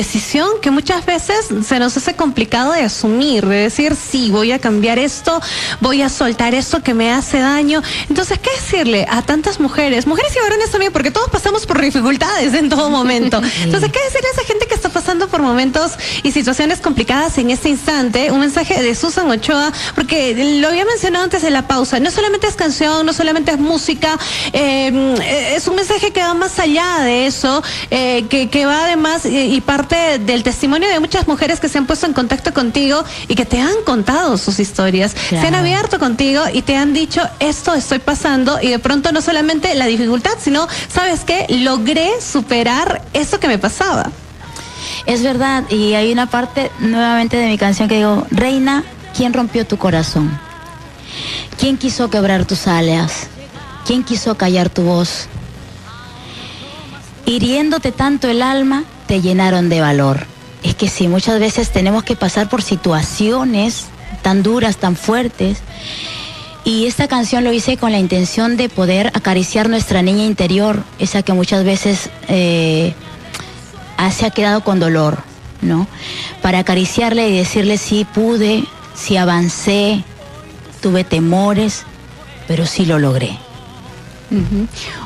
que muchas veces se nos hace complicado de asumir, de decir, sí, voy a cambiar esto, voy a soltar esto que me hace daño. Entonces, ¿qué decirle a tantas mujeres y varones también, porque todos pasamos por dificultades en todo momento? Entonces, ¿qué decirle a esa gente que está pasando por momentos y situaciones complicadas en este instante? Un mensaje de Susan Ochoa, porque lo había mencionado antes de la pausa, no solamente es canción, no solamente es música, es un mensaje que va más allá de eso, que va además y parte del testimonio de muchas mujeres que se han puesto en contacto contigo y que te han contado sus historias, claro. Se han abierto contigo y te han dicho, esto estoy pasando, y de pronto no solamente la dificultad, sino, ¿sabes qué? Logré superar eso que me pasaba. Es verdad, y hay una parte nuevamente de mi canción que digo, Reina, ¿quién rompió tu corazón? ¿Quién quiso quebrar tus alas? ¿Quién quiso callar tu voz? Hiriéndote tanto el alma, te llenaron de valor. Es que sí, muchas veces tenemos que pasar por situaciones tan duras, tan fuertes. Y esta canción lo hice con la intención de poder acariciar nuestra niña interior, esa que muchas veces se ha quedado con dolor, ¿no? Para acariciarle y decirle, sí pude, sí avancé, tuve temores, pero sí lo logré.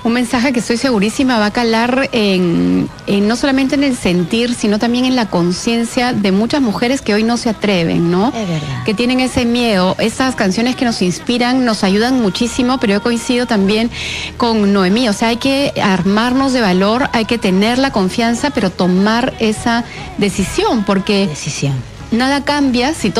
Un mensaje que estoy segurísima va a calar no solamente en el sentir, sino también en la conciencia de muchas mujeres que hoy no se atreven, ¿no? Es verdad. Que tienen ese miedo. Esas canciones que nos inspiran, nos ayudan muchísimo, pero yo coincido también con Noemí. O sea, hay que armarnos de valor, hay que tener la confianza, pero tomar esa decisión, porque... Nada cambia si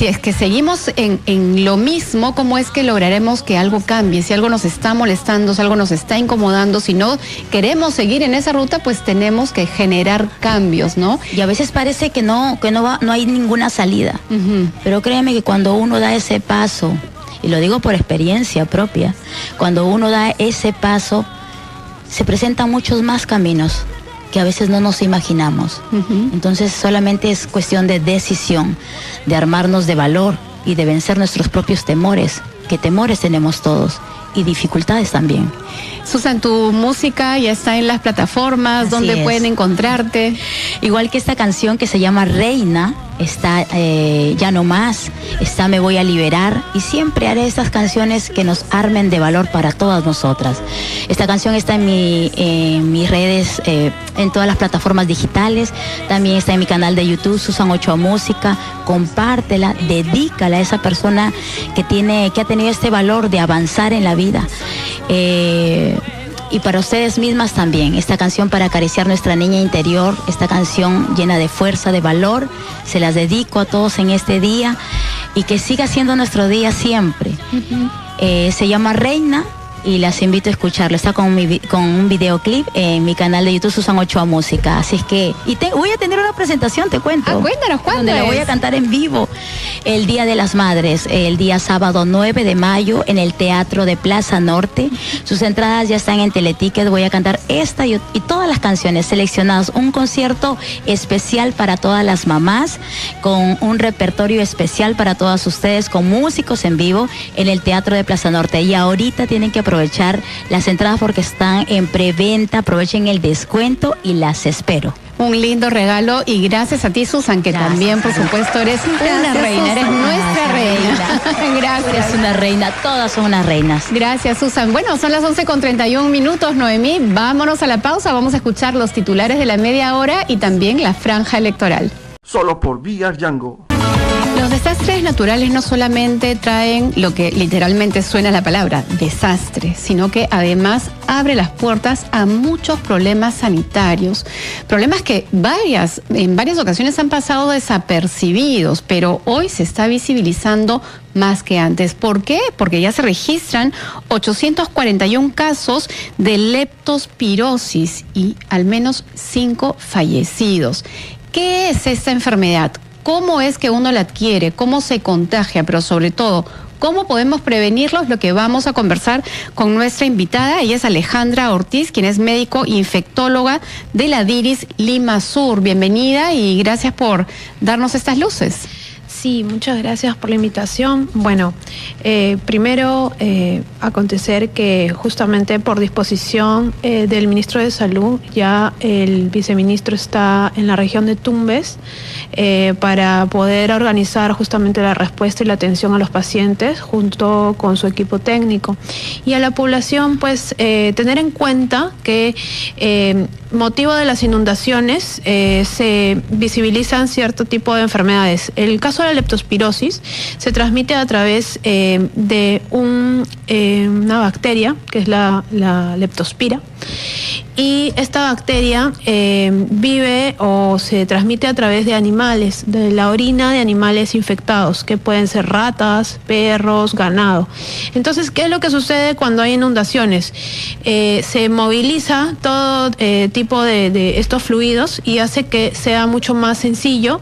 es que seguimos en lo mismo. ¿Cómo es que lograremos que algo cambie? Si algo nos está molestando, si algo nos está incomodando, si no queremos seguir en esa ruta, pues tenemos que generar cambios, ¿no? Y a veces parece que no hay ninguna salida. Pero créeme que cuando uno da ese paso, y lo digo por experiencia propia, cuando uno da ese paso, se presentan muchos más caminos que a veces no nos imaginamos. Entonces solamente es cuestión de decisión, de armarnos de valor y de vencer nuestros propios temores, que temores tenemos todos, y dificultades también. Susan, tu música ya está en las plataformas, ¿dónde pueden encontrarte? Igual que esta canción que se llama Reina, está Ya no más, está Me voy a liberar, y siempre haré estas canciones que nos armen de valor para todas nosotras. Esta canción está en mis redes, en todas las plataformas digitales, también está en mi canal de YouTube, Susan Ochoa Música. Compártela, dedícala a esa persona que ha tenido este valor de avanzar en la vida. Y para ustedes mismas también, esta canción para acariciar nuestra niña interior, esta canción llena de fuerza, de valor, se las dedico a todos en este día, y que siga siendo nuestro día siempre. Se llama Reina, y las invito a escucharlo. Está con un videoclip en mi canal de YouTube, Susan Ochoa Música. Así es que, voy a tener una presentación, te cuento. Cuéntanos, ¿cuándo donde la voy a cantar en vivo el Día de las Madres, el día sábado 9 de mayo en el Teatro de Plaza Norte. Sus entradas ya están en Teleticket. Voy a cantar esta y todas las canciones seleccionadas. Un concierto especial para todas las mamás, con un repertorio especial para todas ustedes, con músicos en vivo en el Teatro de Plaza Norte. Y ahorita tienen que aprovechar aprovechar las entradas porque están en preventa. Aprovechen el descuento y las espero. Un lindo regalo y gracias a ti, Susan, que Gracias. también, por supuesto, eres una reina, eres nuestra reina. Gracias. Eres una reina, todas son unas reinas. Gracias, Susan. Bueno, son las 11:31, Noemí. Vámonos a la pausa, vamos a escuchar los titulares de la media hora y también la franja electoral. Solo por Vía Yango. Los desastres naturales no solamente traen lo que literalmente suena la palabra, desastre, sino que además abre las puertas a muchos problemas sanitarios, problemas que en varias ocasiones han pasado desapercibidos, pero hoy se está visibilizando más que antes. ¿Por qué? Porque ya se registran 841 casos de leptospirosis y al menos 5 fallecidos. ¿Qué es esta enfermedad? ¿Cómo es que uno la adquiere? ¿Cómo se contagia? Pero sobre todo, ¿cómo podemos prevenirlos? Lo que vamos a conversar con nuestra invitada. Ella es Alejandra Ortiz, quien es médico infectóloga de la DIRIS Lima Sur. Bienvenida y gracias por darnos estas luces. Sí, muchas gracias por la invitación. Bueno, primero acontecer que justamente por disposición del ministro de Salud, ya el viceministro está en la región de Tumbes para poder organizar justamente la respuesta y la atención a los pacientes junto con su equipo técnico. Y a la población, pues, tener en cuenta que motivo de las inundaciones se visibilizan cierto tipo de enfermedades. El caso de la leptospirosis se transmite a través de una bacteria que es la leptospira, y esta bacteria vive o se transmite a través de animales, de la orina de animales infectados, que pueden ser ratas, perros, ganado. Entonces, ¿qué es lo que sucede cuando hay inundaciones? Se moviliza todo tipo de estos fluidos y hace que sea mucho más sencillo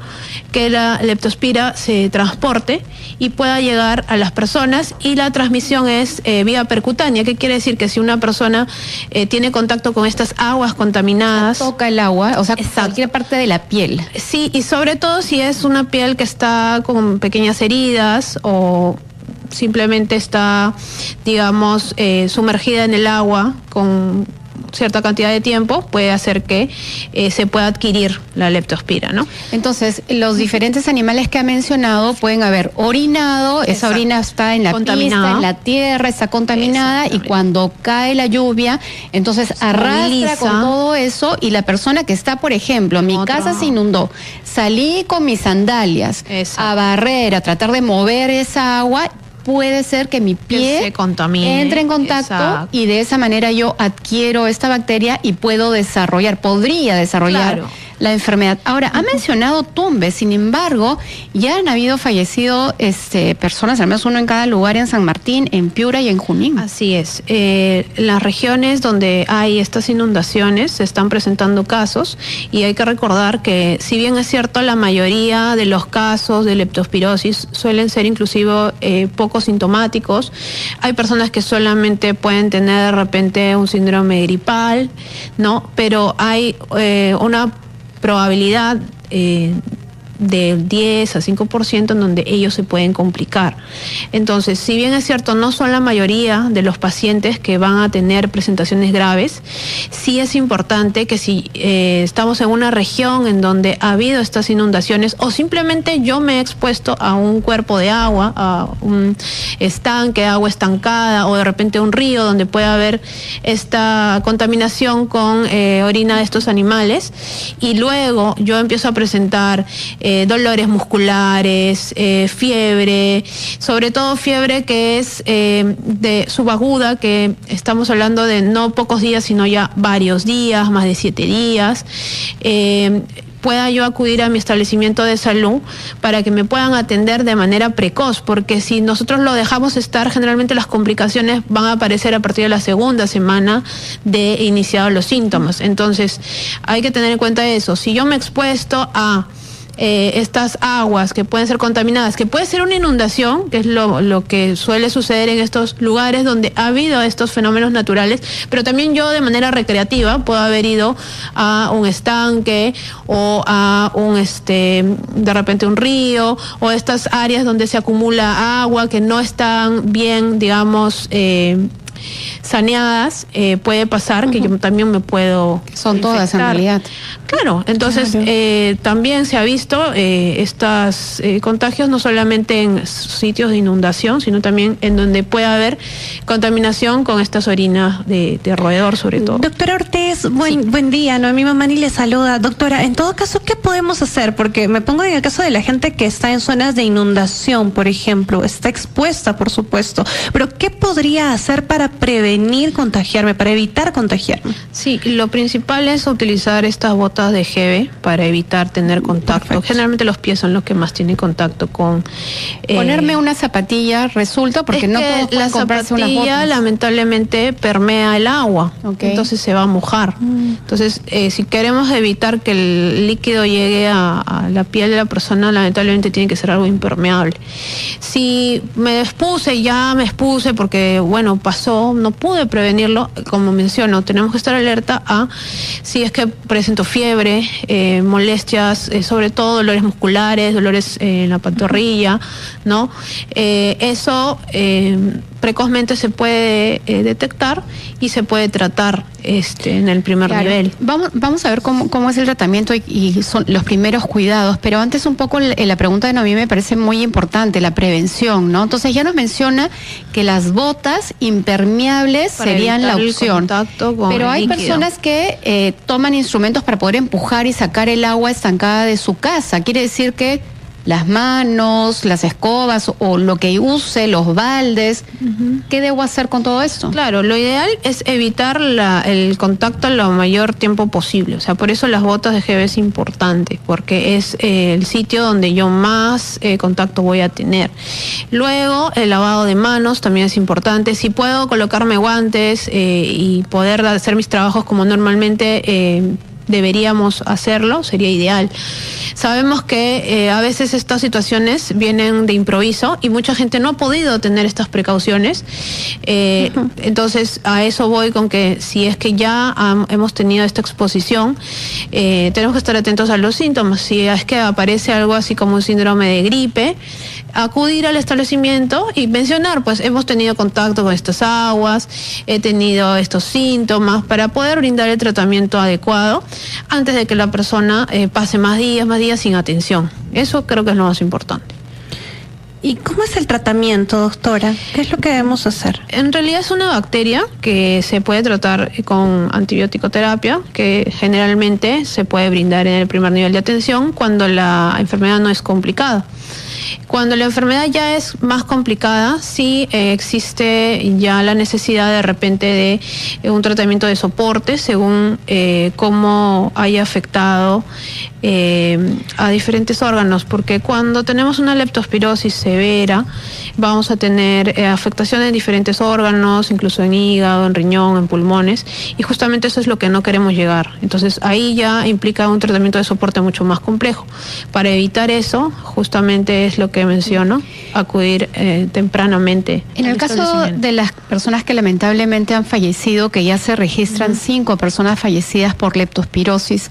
que la leptospira se transporte y pueda llegar a las personas, y la transmisión es vía percutánea. ¿Qué quiere decir? Que si una persona tiene contacto con estas aguas contaminadas, toca el agua, o sea, exacto, cualquier parte de la piel. Sí, y sobre todo si es una piel que está con pequeñas heridas o simplemente está, digamos, sumergida en el agua con cierta cantidad de tiempo, puede hacer que se pueda adquirir la leptospira, ¿no? Entonces, los diferentes animales que ha mencionado pueden haber orinado, esa orina está en la pista, en la tierra, está contaminada, y cuando cae la lluvia, entonces arrastra con todo eso, y la persona que está, por ejemplo, mi casa se inundó, salí con mis sandalias a barrer, a tratar de mover esa agua, puede ser que mi pie se contamine, entre en contacto, y de esa manera yo adquiero esta bacteria y podría desarrollar la enfermedad. Ahora, ha mencionado Tumbes, sin embargo, ya han habido fallecido personas, al menos uno en cada lugar, en San Martín, en Piura y en Junín. Así es. Las regiones donde hay estas inundaciones se están presentando casos, y hay que recordar que, si bien es cierto, la mayoría de los casos de leptospirosis suelen ser inclusive poco sintomáticos, hay personas que solamente pueden tener de repente un síndrome gripal, ¿no? Pero hay una probabilidad del 10 a 5% en donde ellos se pueden complicar. Entonces, si bien es cierto, no son la mayoría de los pacientes que van a tener presentaciones graves, sí es importante que si estamos en una región en donde ha habido estas inundaciones, o simplemente yo me he expuesto a un cuerpo de agua, a un estanque, agua estancada, o de repente un río donde puede haber esta contaminación con orina de estos animales, y luego yo empiezo a presentar dolores musculares, fiebre, sobre todo fiebre que es de subaguda, que estamos hablando de no pocos días, sino ya varios días, más de 7 días, pueda yo acudir a mi establecimiento de salud para que me puedan atender de manera precoz, porque si nosotros lo dejamos estar, generalmente las complicaciones van a aparecer a partir de la segunda semana de iniciados los síntomas. Entonces, hay que tener en cuenta eso. Si yo me he expuesto a estas aguas que pueden ser contaminadas, que puede ser una inundación, que es lo que suele suceder en estos lugares donde ha habido estos fenómenos naturales, pero también yo de manera recreativa puedo haber ido a un estanque o a un de repente un río, o estas áreas donde se acumula agua que no están bien, digamos, saneadas, puede pasar que yo también me puedo Son todas en infectar. realidad. Claro, entonces también se ha visto estos contagios no solamente en sitios de inundación, sino también en donde puede haber contaminación con estas orinas de roedor sobre todo. Doctora Ortiz, buen día, Noemí Mamani le saluda. Doctora, en todo caso, ¿qué podemos hacer? Porque me pongo en el caso de la gente que está en zonas de inundación, por ejemplo, está expuesta, por supuesto, pero ¿qué podría hacer para prevenir contagiarme, para evitar contagiarme? Sí, lo principal es utilizar estas botas de Geve para evitar tener contacto. Perfecto. Generalmente los pies son los que más tienen contacto con... Ponerme una zapatilla resulta porque no todos la pueden comprarse unas zapatilla botas. lamentablemente permea el agua, Ok. entonces se va a mojar. Entonces, si queremos evitar que el líquido llegue a la piel de la persona, lamentablemente tiene que ser algo impermeable. Si me expuse porque, bueno, pasó, no pude prevenirlo, como menciono, tenemos que estar alerta a si es que presento fiebre, molestias, sobre todo dolores musculares, dolores en la pantorrilla, ¿no? Eso precozmente se puede detectar y se puede tratar en el primer Claro. nivel. Vamos a ver cómo es el tratamiento y son los primeros cuidados, pero antes un poco la pregunta de Noemí me parece muy importante, la prevención, ¿no? Entonces ya nos menciona que las botas impermeables Para serían la evitar el opción, contacto con pero el hay líquido. personas que toman instrumentos para poder empujar y sacar el agua estancada de su casa, quiere decir que las manos, las escobas o lo que use, los baldes, ¿qué debo hacer con todo esto? Claro, lo ideal es evitar el contacto lo mayor tiempo posible. O sea, por eso las botas de Geve es importante, porque es el sitio donde yo más contacto voy a tener. Luego, el lavado de manos también es importante. Si puedo colocarme guantes y poder hacer mis trabajos como normalmente deberíamos hacerlo, sería ideal. Sabemos que a veces estas situaciones vienen de improviso y mucha gente no ha podido tener estas precauciones. Entonces, a eso voy con que si es que ya hemos tenido esta exposición, tenemos que estar atentos a los síntomas. Si es que aparece algo así como un síndrome de gripe, acudir al establecimiento y mencionar, pues hemos tenido contacto con estas aguas, he tenido estos síntomas, para poder brindar el tratamiento adecuado antes de que la persona pase más días sin atención. Eso creo que es lo más importante. ¿Y cómo es el tratamiento, doctora? ¿Qué es lo que debemos hacer? En realidad es una bacteria que se puede tratar con antibiótico-terapia, que generalmente se puede brindar en el primer nivel de atención cuando la enfermedad no es complicada. Cuando la enfermedad ya es más complicada, sí existe ya la necesidad de repente de un tratamiento de soporte según cómo haya afectado a diferentes órganos, porque cuando tenemos una leptospirosis severa vamos a tener afectaciones en diferentes órganos, incluso en hígado, en riñón, en pulmones, y justamente eso es lo que no queremos llegar. Entonces ahí ya implica un tratamiento de soporte mucho más complejo. Para evitar eso, justamente es lo que menciono, acudir tempranamente. En el caso de las personas que lamentablemente han fallecido, que ya se registran 5 personas fallecidas por leptospirosis,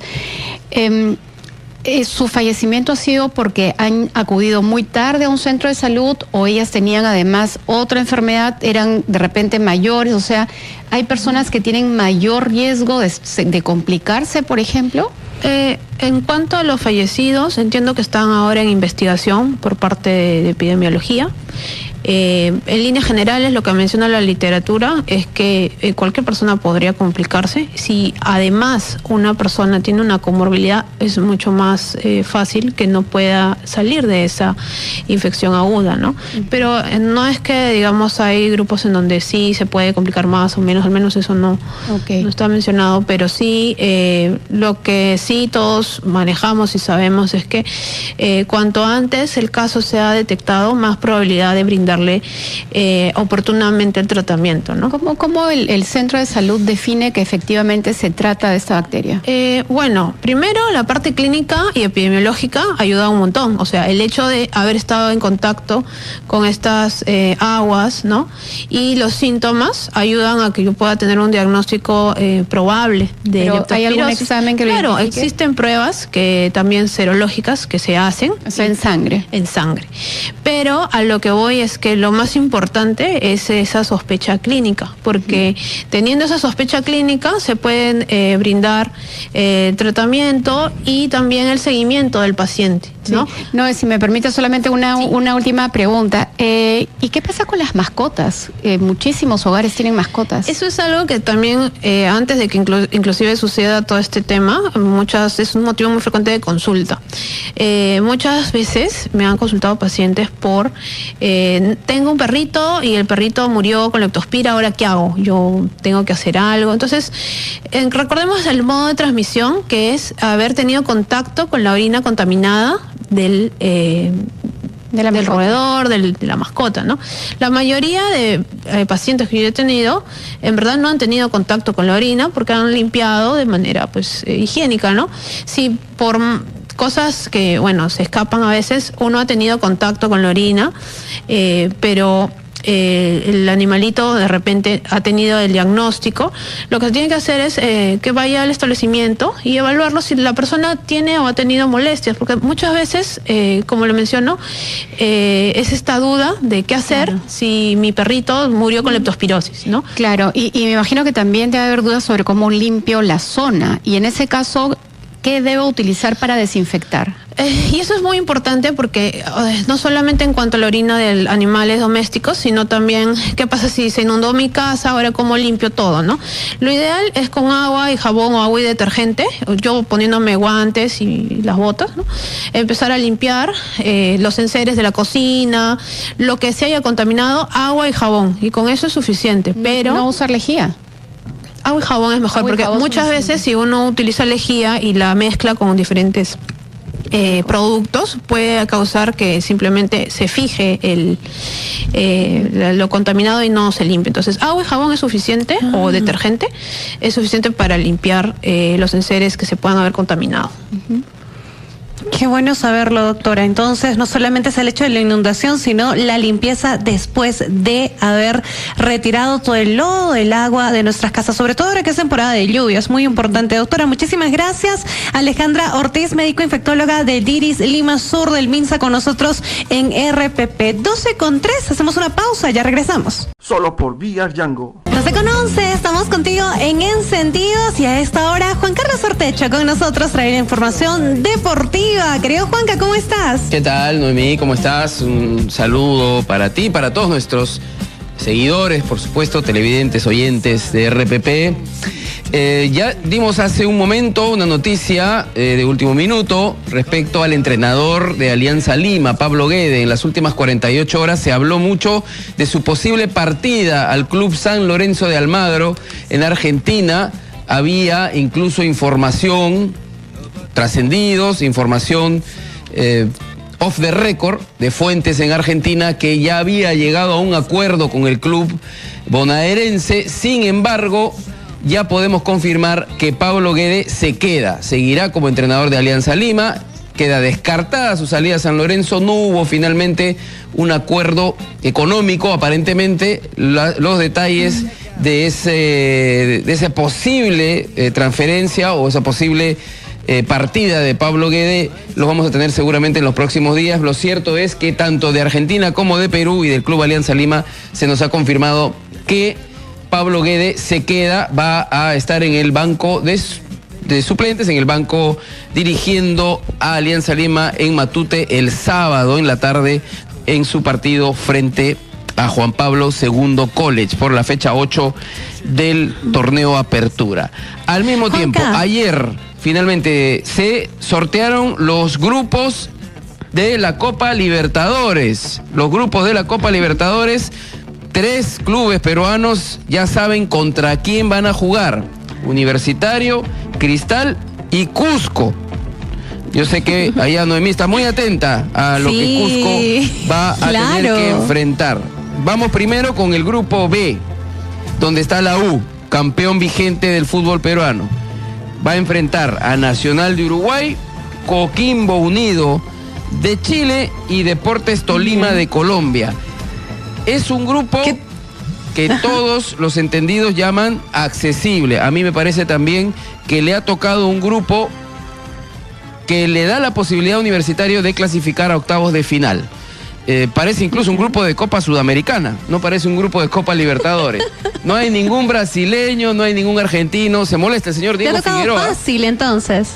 ¿su fallecimiento ha sido porque han acudido muy tarde a un centro de salud o ellas tenían además otra enfermedad, eran de repente mayores? O sea, ¿hay personas que tienen mayor riesgo de complicarse, por ejemplo? En cuanto a los fallecidos, entiendo que están ahora en investigación por parte de epidemiología. En líneas generales, lo que menciona la literatura es que cualquier persona podría complicarse. Si además una persona tiene una comorbilidad, es mucho más fácil que no pueda salir de esa infección aguda, ¿no? Pero no es que, digamos, hay grupos en donde sí se puede complicar más o menos, al menos eso no está mencionado, pero sí, lo que sí todos manejamos y sabemos es que cuanto antes el caso sea detectado, más probabilidad de brindarle oportunamente el tratamiento, ¿no? ¿Cómo el centro de salud define que efectivamente se trata de esta bacteria? Bueno, primero la parte clínica y epidemiológica ayuda un montón. O sea, el hecho de haber estado en contacto con estas aguas, ¿no? Y los síntomas ayudan a que yo pueda tener un diagnóstico probable de ¿Pero hay algún leptospirosis. examen que lo Claro, identifique? existen pruebas que también serológicas que se hacen. O sea, en sangre. En sangre. Pero a lo que voy es que lo más importante es esa sospecha clínica, porque teniendo esa sospecha clínica se pueden brindar tratamiento y también el seguimiento del paciente, ¿no? Sí. No, si me permite solamente una última pregunta. ¿Y qué pasa con las mascotas? Muchísimos hogares tienen mascotas. Eso es algo que también, antes de que inclusive suceda todo este tema, es un motivo muy frecuente de consulta. Muchas veces me han consultado pacientes por, tengo un perrito y el perrito murió con leptospira, ¿ahora qué hago? Yo tengo que hacer algo. Entonces, recordemos el modo de transmisión, que es haber tenido contacto con la orina contaminada del roedor, de la mascota, ¿no? La mayoría de pacientes que yo he tenido, en verdad no han tenido contacto con la orina porque han limpiado de manera, higiénica, ¿no? Si por cosas que, se escapan a veces, uno ha tenido contacto con la orina, pero el animalito de repente ha tenido el diagnóstico, lo que se tiene que hacer es que vaya al establecimiento y evaluarlo si la persona tiene o ha tenido molestias, porque muchas veces, como le menciono, es esta duda de qué hacer si mi perrito murió con leptospirosis, ¿no? Claro, y me imagino que también debe haber dudas sobre cómo limpio la zona, y en ese caso, ¿qué debo utilizar para desinfectar? Y eso es muy importante porque no solamente en cuanto a la orina de animales domésticos, sino también qué pasa si se inundó mi casa, ahora cómo limpio todo, ¿no? Lo ideal es con agua y jabón o agua y detergente, yo poniéndome guantes y las botas, ¿no? Empezar a limpiar los enseres de la cocina, lo que se haya contaminado, agua y jabón, y con eso es suficiente, pero... No usar lejía. Agua y jabón es mejor, porque muchas veces si uno utiliza lejía y la mezcla con diferentes productos, puede causar que simplemente se fije lo contaminado y no se limpie. Entonces, agua y jabón es suficiente, o detergente, es suficiente para limpiar los enseres que se puedan haber contaminado. Qué bueno saberlo, doctora. Entonces, no solamente es el hecho de la inundación, sino la limpieza después de haber retirado todo el lodo, el agua de nuestras casas, sobre todo ahora que es temporada de lluvia. Es muy importante, doctora. Muchísimas gracias. Alejandra Ortiz, médico infectóloga de DIRIS Lima Sur del MINSA, con nosotros en RPP. 12:03, hacemos una pausa, ya regresamos. Solo por VR Django. 12:11, estamos contigo en Encendidos, y a esta hora Juan Carlos Ortecho con nosotros trae la información deportiva. Querido Juanca, ¿cómo estás? ¿Qué tal, Noemí? ¿Cómo estás? Un saludo para ti, para todos nuestros seguidores, por supuesto, televidentes, oyentes de RPP. Ya dimos hace un momento una noticia de último minuto respecto al entrenador de Alianza Lima, Pablo Guede. En las últimas 48 horas se habló mucho de su posible partida al Club San Lorenzo de Almagro en Argentina. Había incluso información, trascendidos, información off the record de fuentes en Argentina, que ya había llegado a un acuerdo con el club bonaerense. Sin embargo, ya podemos confirmar que Pablo Guede seguirá como entrenador de Alianza Lima. Queda descartada su salida a San Lorenzo. No hubo finalmente un acuerdo económico, aparentemente. Los detalles de esa posible transferencia o esa posible partida de Pablo Guede los vamos a tener seguramente en los próximos días. Lo cierto es que tanto de Argentina como de Perú y del Club Alianza Lima se nos ha confirmado que Pablo Guede va a estar en el banco de suplentes, en el banco dirigiendo a Alianza Lima en Matute el sábado en la tarde en su partido frente a Juan Pablo II College por la fecha 8 del torneo Apertura. Al mismo tiempo, ayer finalmente se sortearon los grupos de la Copa Libertadores. Los grupos de la Copa Libertadores, 3 clubes peruanos ya saben contra quién van a jugar: Universitario, Cristal y Cusco. Yo sé que allá Noemí está muy atenta a lo que Cusco va a tener que enfrentar. Vamos primero con el grupo B, donde está la U, campeón vigente del fútbol peruano. Va a enfrentar a Nacional de Uruguay, Coquimbo Unido de Chile y Deportes Tolima de Colombia. Es un grupo que todos los entendidos llaman accesible. A mí me parece también que le ha tocado un grupo que le da la posibilidad a Universitario de clasificar a octavos de final. parece incluso un grupo de Copa Sudamericana, no parece un grupo de Copa Libertadores. No hay ningún brasileño, no hay ningún argentino. Se molesta el señor Diego Figueroa. Fácil, entonces.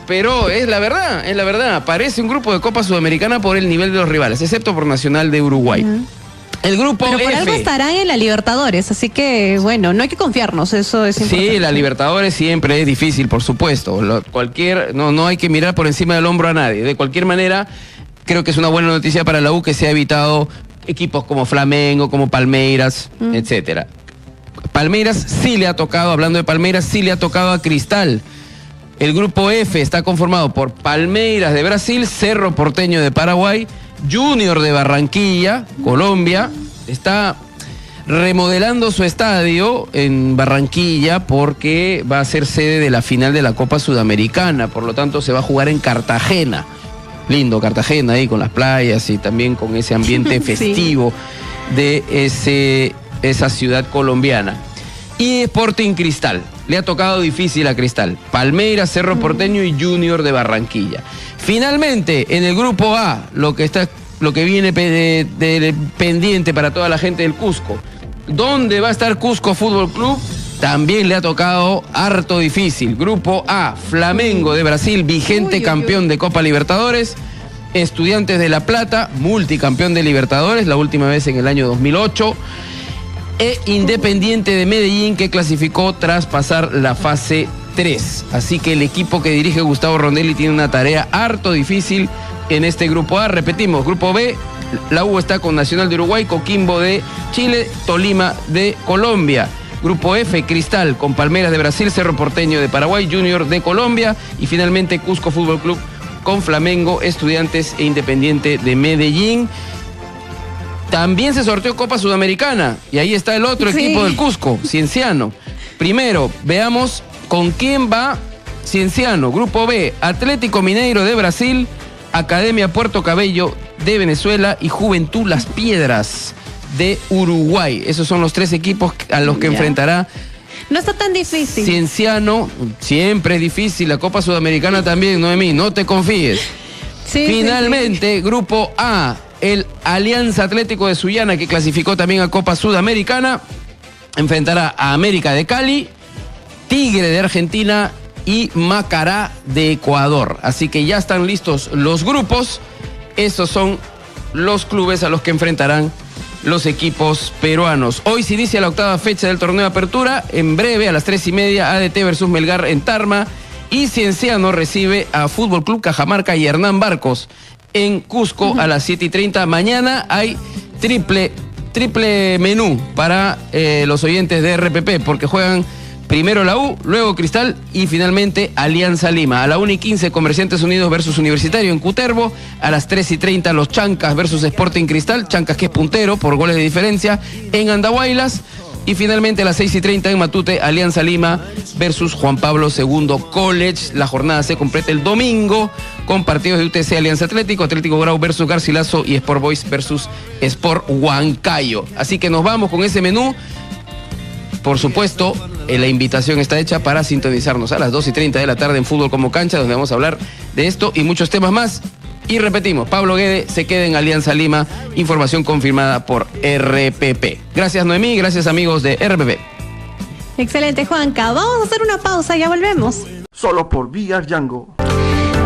Pero es la verdad. Parece un grupo de Copa Sudamericana por el nivel de los rivales, excepto por Nacional de Uruguay. El grupo Pero por F. algo estarán en la Libertadores, así que, bueno, no hay que confiarnos, eso es importante. Sí, la Libertadores siempre es difícil, por supuesto. No hay que mirar por encima del hombro a nadie. De cualquier manera, creo que es una buena noticia para la U que se ha evitado equipos como Flamengo, como Palmeiras, etcétera. Palmeiras sí le ha tocado, hablando de Palmeiras, sí le ha tocado a Cristal. El grupo F está conformado por Palmeiras de Brasil, Cerro Porteño de Paraguay, Junior de Barranquilla, Colombia. Está remodelando su estadio en Barranquilla porque va a ser sede de la final de la Copa Sudamericana, por lo tanto se va a jugar en Cartagena. Lindo Cartagena ahí con las playas y también con ese ambiente festivo de esa ciudad colombiana. Y Sporting Cristal, le ha tocado difícil a Cristal. Palmeiras, Cerro Porteño y Junior de Barranquilla. Finalmente, en el grupo A, lo que viene pendiente para toda la gente del Cusco. ¿Dónde va a estar Cusco Fútbol Club? También le ha tocado harto difícil. Grupo A, Flamengo de Brasil, vigente campeón de Copa Libertadores. Estudiantes de La Plata, multicampeón de Libertadores, la última vez en el año 2008. E Independiente de Medellín, que clasificó tras pasar la fase 3. Así que el equipo que dirige Gustavo Rondelli tiene una tarea harto difícil en este grupo A. Repetimos, grupo B, la U está con Nacional de Uruguay, Coquimbo de Chile, Tolima de Colombia. Grupo F, Cristal con Palmeiras de Brasil, Cerro Porteño de Paraguay, Junior de Colombia y finalmente Cusco Fútbol Club con Flamengo, Estudiantes e Independiente de Medellín. También se sorteó Copa Sudamericana y ahí está el otro equipo del Cusco, Cienciano. Primero, veamos con quién va Cienciano. Grupo B, Atlético Mineiro de Brasil, Academia Puerto Cabello de Venezuela y Juventud Las Piedras de Uruguay. Esos son los tres equipos a los que enfrentará. No está tan difícil. Cienciano, siempre es difícil. La Copa Sudamericana también, Noemí, no te confíes. Finalmente, Grupo A, el Alianza Atlético de Sullana, que clasificó también a Copa Sudamericana, enfrentará a América de Cali, Tigre de Argentina y Macará de Ecuador. Así que ya están listos los grupos. Esos son los clubes a los que enfrentarán los equipos peruanos. Hoy se inicia la octava fecha del torneo de apertura. En breve, a las 3:30, ADT versus Melgar en Tarma. Y Cienciano recibe a Fútbol Club Cajamarca y Hernán Barcos en Cusco a las 7:30. Mañana hay triple menú para los oyentes de RPP, porque juegan primero la U, luego Cristal y finalmente Alianza Lima. A la 1:15 Comerciantes Unidos versus Universitario en Cutervo. A las 3:30 los Chancas versus Sporting Cristal. Chancas que es puntero por goles de diferencia en Andahuaylas. Y finalmente a las 6:30 en Matute, Alianza Lima versus Juan Pablo II College. La jornada se completa el domingo con partidos de UTC Alianza Atlético, Atlético Grau versus Garcilaso y Sport Boys versus Sport Huancayo. Así que nos vamos con ese menú. Por supuesto, la invitación está hecha para sintonizarnos a las 2:30 de la tarde en Fútbol como Cancha, donde vamos a hablar de esto y muchos temas más. Y repetimos, Pablo Guede se queda en Alianza Lima, información confirmada por RPP. Gracias Noemí, gracias amigos de RPP. Excelente, Juanca. Vamos a hacer una pausa, ya volvemos. Solo por VR Django.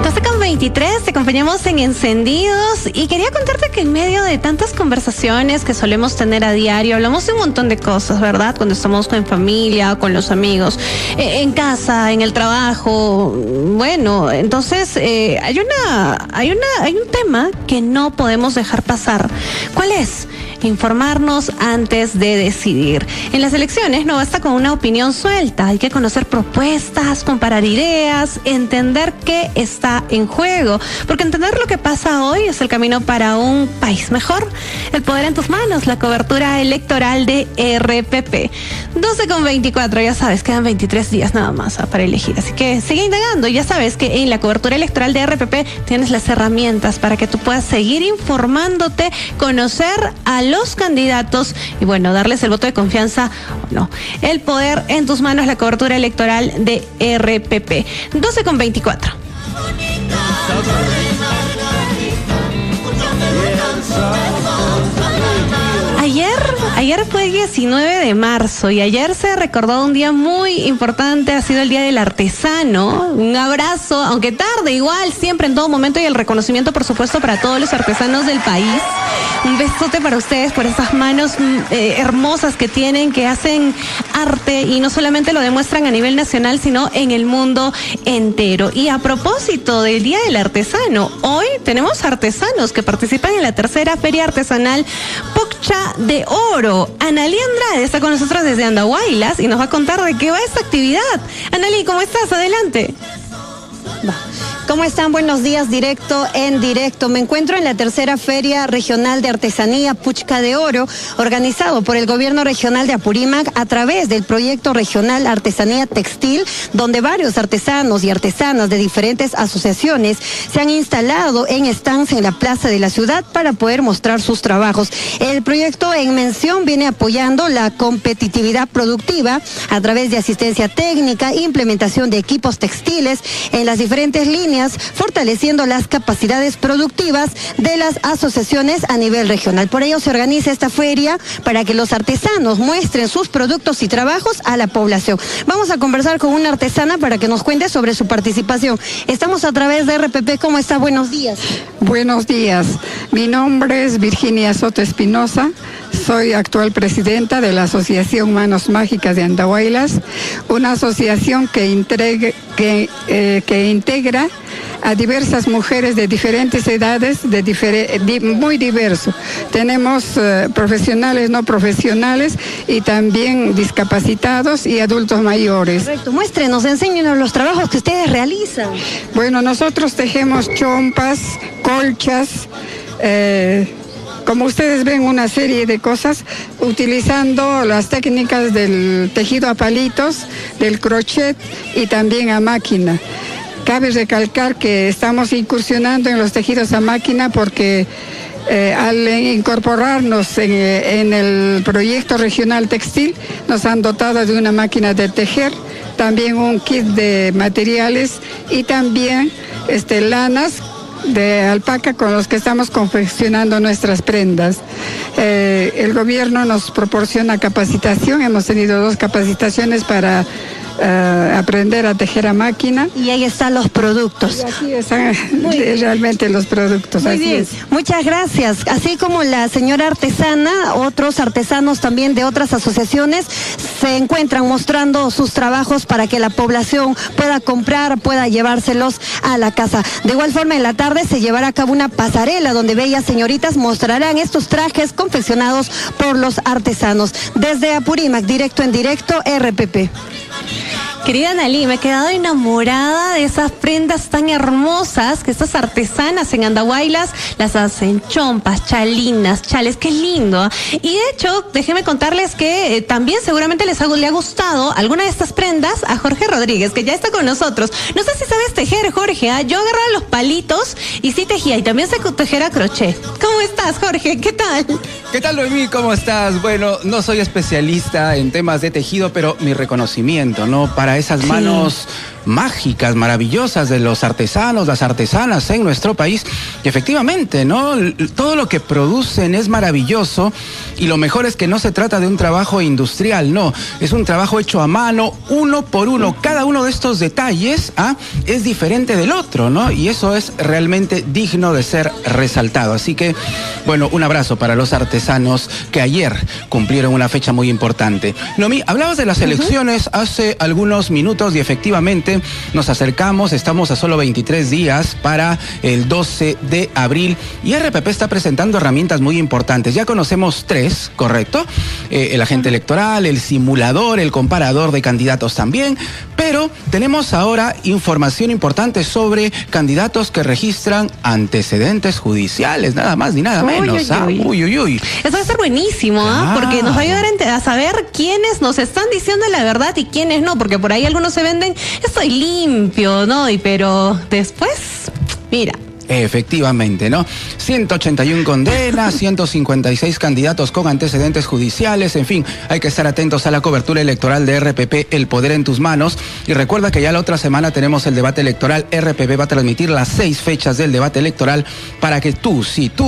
12:23, te acompañamos en Encendidos y quería contarte que en medio de tantas conversaciones que solemos tener a diario, hablamos de un montón de cosas, ¿verdad? Cuando estamos con familia, con los amigos, en casa, en el trabajo, bueno, entonces hay un tema que no podemos dejar pasar. ¿Cuál es? Informarnos antes de decidir. En las elecciones no basta con una opinión suelta, hay que conocer propuestas, comparar ideas, entender qué está en juego, porque entender lo que pasa hoy es el camino para un país mejor. El poder en tus manos, la cobertura electoral de RPP. 12:24, ya sabes, quedan 23 días nada más para elegir, así que sigue indagando. Ya sabes que en la cobertura electoral de RPP tienes las herramientas para que tú puedas seguir informándote, conocer a los candidatos y bueno, darles el voto de confianza o no. El poder en tus manos, la cobertura electoral de RPP. 12:24. Yeah. ayer fue 19 de marzo y ayer se recordó un día muy importante, ha sido el Día del Artesano. Un abrazo, aunque tarde, igual, siempre, en todo momento, y el reconocimiento, por supuesto, para todos los artesanos del país. Un besote para ustedes por esas manos hermosas que tienen, que hacen arte y no solamente lo demuestran a nivel nacional, sino en el mundo entero. Y a propósito del Día del Artesano, hoy tenemos artesanos que participan en la tercera Feria Artesanal Puchca de Oro. Analí Andrade está con nosotros desde Andahuaylas y nos va a contar de qué va esta actividad. Analí, ¿cómo estás? Adelante. ¿Cómo están? Buenos días, directo en directo. Me encuentro en la tercera Feria Regional de Artesanía Puchca de Oro, organizado por el Gobierno Regional de Apurímac a través del proyecto regional Artesanía Textil, donde varios artesanos y artesanas de diferentes asociaciones se han instalado en stands en la plaza de la ciudad para poder mostrar sus trabajos. El proyecto en mención viene apoyando la competitividad productiva a través de asistencia técnica, implementación de equipos textiles en las diferentes líneas, fortaleciendo las capacidades productivas de las asociaciones a nivel regional. Por ello se organiza esta feria para que los artesanos muestren sus productos y trabajos a la población. Vamos a conversar con una artesana para que nos cuente sobre su participación. Estamos a través de RPP. ¿Cómo está? Buenos días. Buenos días. Mi nombre es Virginia Soto Espinosa. Soy actual presidenta de la Asociación Manos Mágicas de Andahuaylas, una asociación que integra a diversas mujeres de diferentes edades, muy diverso. Tenemos profesionales, no profesionales y también discapacitados y adultos mayores. Correcto. Muéstrenos, enséñenos los trabajos que ustedes realizan. Bueno, nosotros tejemos chompas, colchas, como ustedes ven, una serie de cosas utilizando las técnicas del tejido a palitos, del crochet y también a máquina. Cabe recalcar que estamos incursionando en los tejidos a máquina porque al incorporarnos en el proyecto regional textil nos han dotado de una máquina de tejer, también un kit de materiales y también lanas de alpaca con los que estamos confeccionando nuestras prendas. El gobierno nos proporciona capacitación, hemos tenido 2 capacitaciones para aprender a tejer a máquina. Y ahí están los productos. Y aquí están realmente los productos. Muy así bien. Es. Muchas gracias. Así como la señora artesana, otros artesanos también de otras asociaciones se encuentran mostrando sus trabajos para que la población pueda comprar, pueda llevárselos a la casa. De igual forma, en la tarde se llevará a cabo una pasarela donde bellas señoritas mostrarán estos trajes confeccionados por los artesanos. Desde Apurímac, directo en directo, RPP. Querida Analí, me he quedado enamorada de esas prendas tan hermosas que estas artesanas en Andahuaylas las hacen, chompas, chalinas, chales, qué lindo. Y de hecho, déjenme contarles que también seguramente le ha gustado alguna de estas prendas a Jorge Rodríguez, que ya está con nosotros. No sé si sabes tejer, Jorge, yo agarraba los palitos y sí tejía, y también sé tejer a crochet. ¿Cómo estás, Jorge? ¿Qué tal? ¿Qué tal, Noemí? ¿Cómo estás? Bueno, no soy especialista en temas de tejido, pero mi reconocimiento, ¿no? Para esas manos mágicas, maravillosas de los artesanos, las artesanas en nuestro país. Y efectivamente, ¿no? Todo lo que producen es maravilloso y lo mejor es que no se trata de un trabajo industrial, no. Es un trabajo hecho a mano, uno por uno. Cada uno de estos detalles es diferente del otro, ¿no? Y eso es realmente digno de ser resaltado. Así que, bueno, un abrazo para los artesanos que ayer cumplieron una fecha muy importante. Noemí, hablabas de las elecciones hace algunos minutos y efectivamente nos acercamos, estamos a solo 23 días para el 12 de abril y RPP está presentando herramientas muy importantes. Ya conocemos 3, ¿correcto? El agente electoral, el simulador, el comparador de candidatos también, pero tenemos ahora información importante sobre candidatos que registran antecedentes judiciales, nada más ni nada menos. Uy. Eso va a ser buenísimo, porque nos va a ayudar a saber quiénes nos están diciendo la verdad y quiénes no, porque por ahí algunos se venden, estoy limpio, ¿no? Pero después, mira, Efectivamente, ¿no? 181 condenas, 156 candidatos con antecedentes judiciales, en fin, hay que estar atentos a la cobertura electoral de RPP, El Poder en tus Manos. Y recuerda que ya la otra semana tenemos el debate electoral. RPP va a transmitir las 6 fechas del debate electoral para que tú,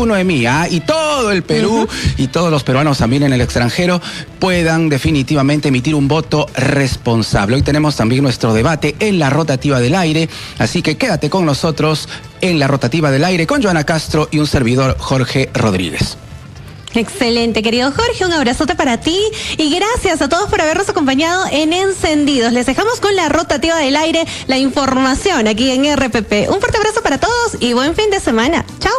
Noemí, y todo el Perú y todos los peruanos también en el extranjero puedan definitivamente emitir un voto responsable. Hoy tenemos también nuestro debate en la rotativa del aire, así que quédate con nosotros en la rotativa del aire con Joana Castro y un servidor, Jorge Rodríguez. Excelente, querido Jorge, un abrazote para ti y gracias a todos por habernos acompañado en Encendidos. Les dejamos con la rotativa del aire, la información aquí en RPP. Un fuerte abrazo para todos y buen fin de semana. Chao.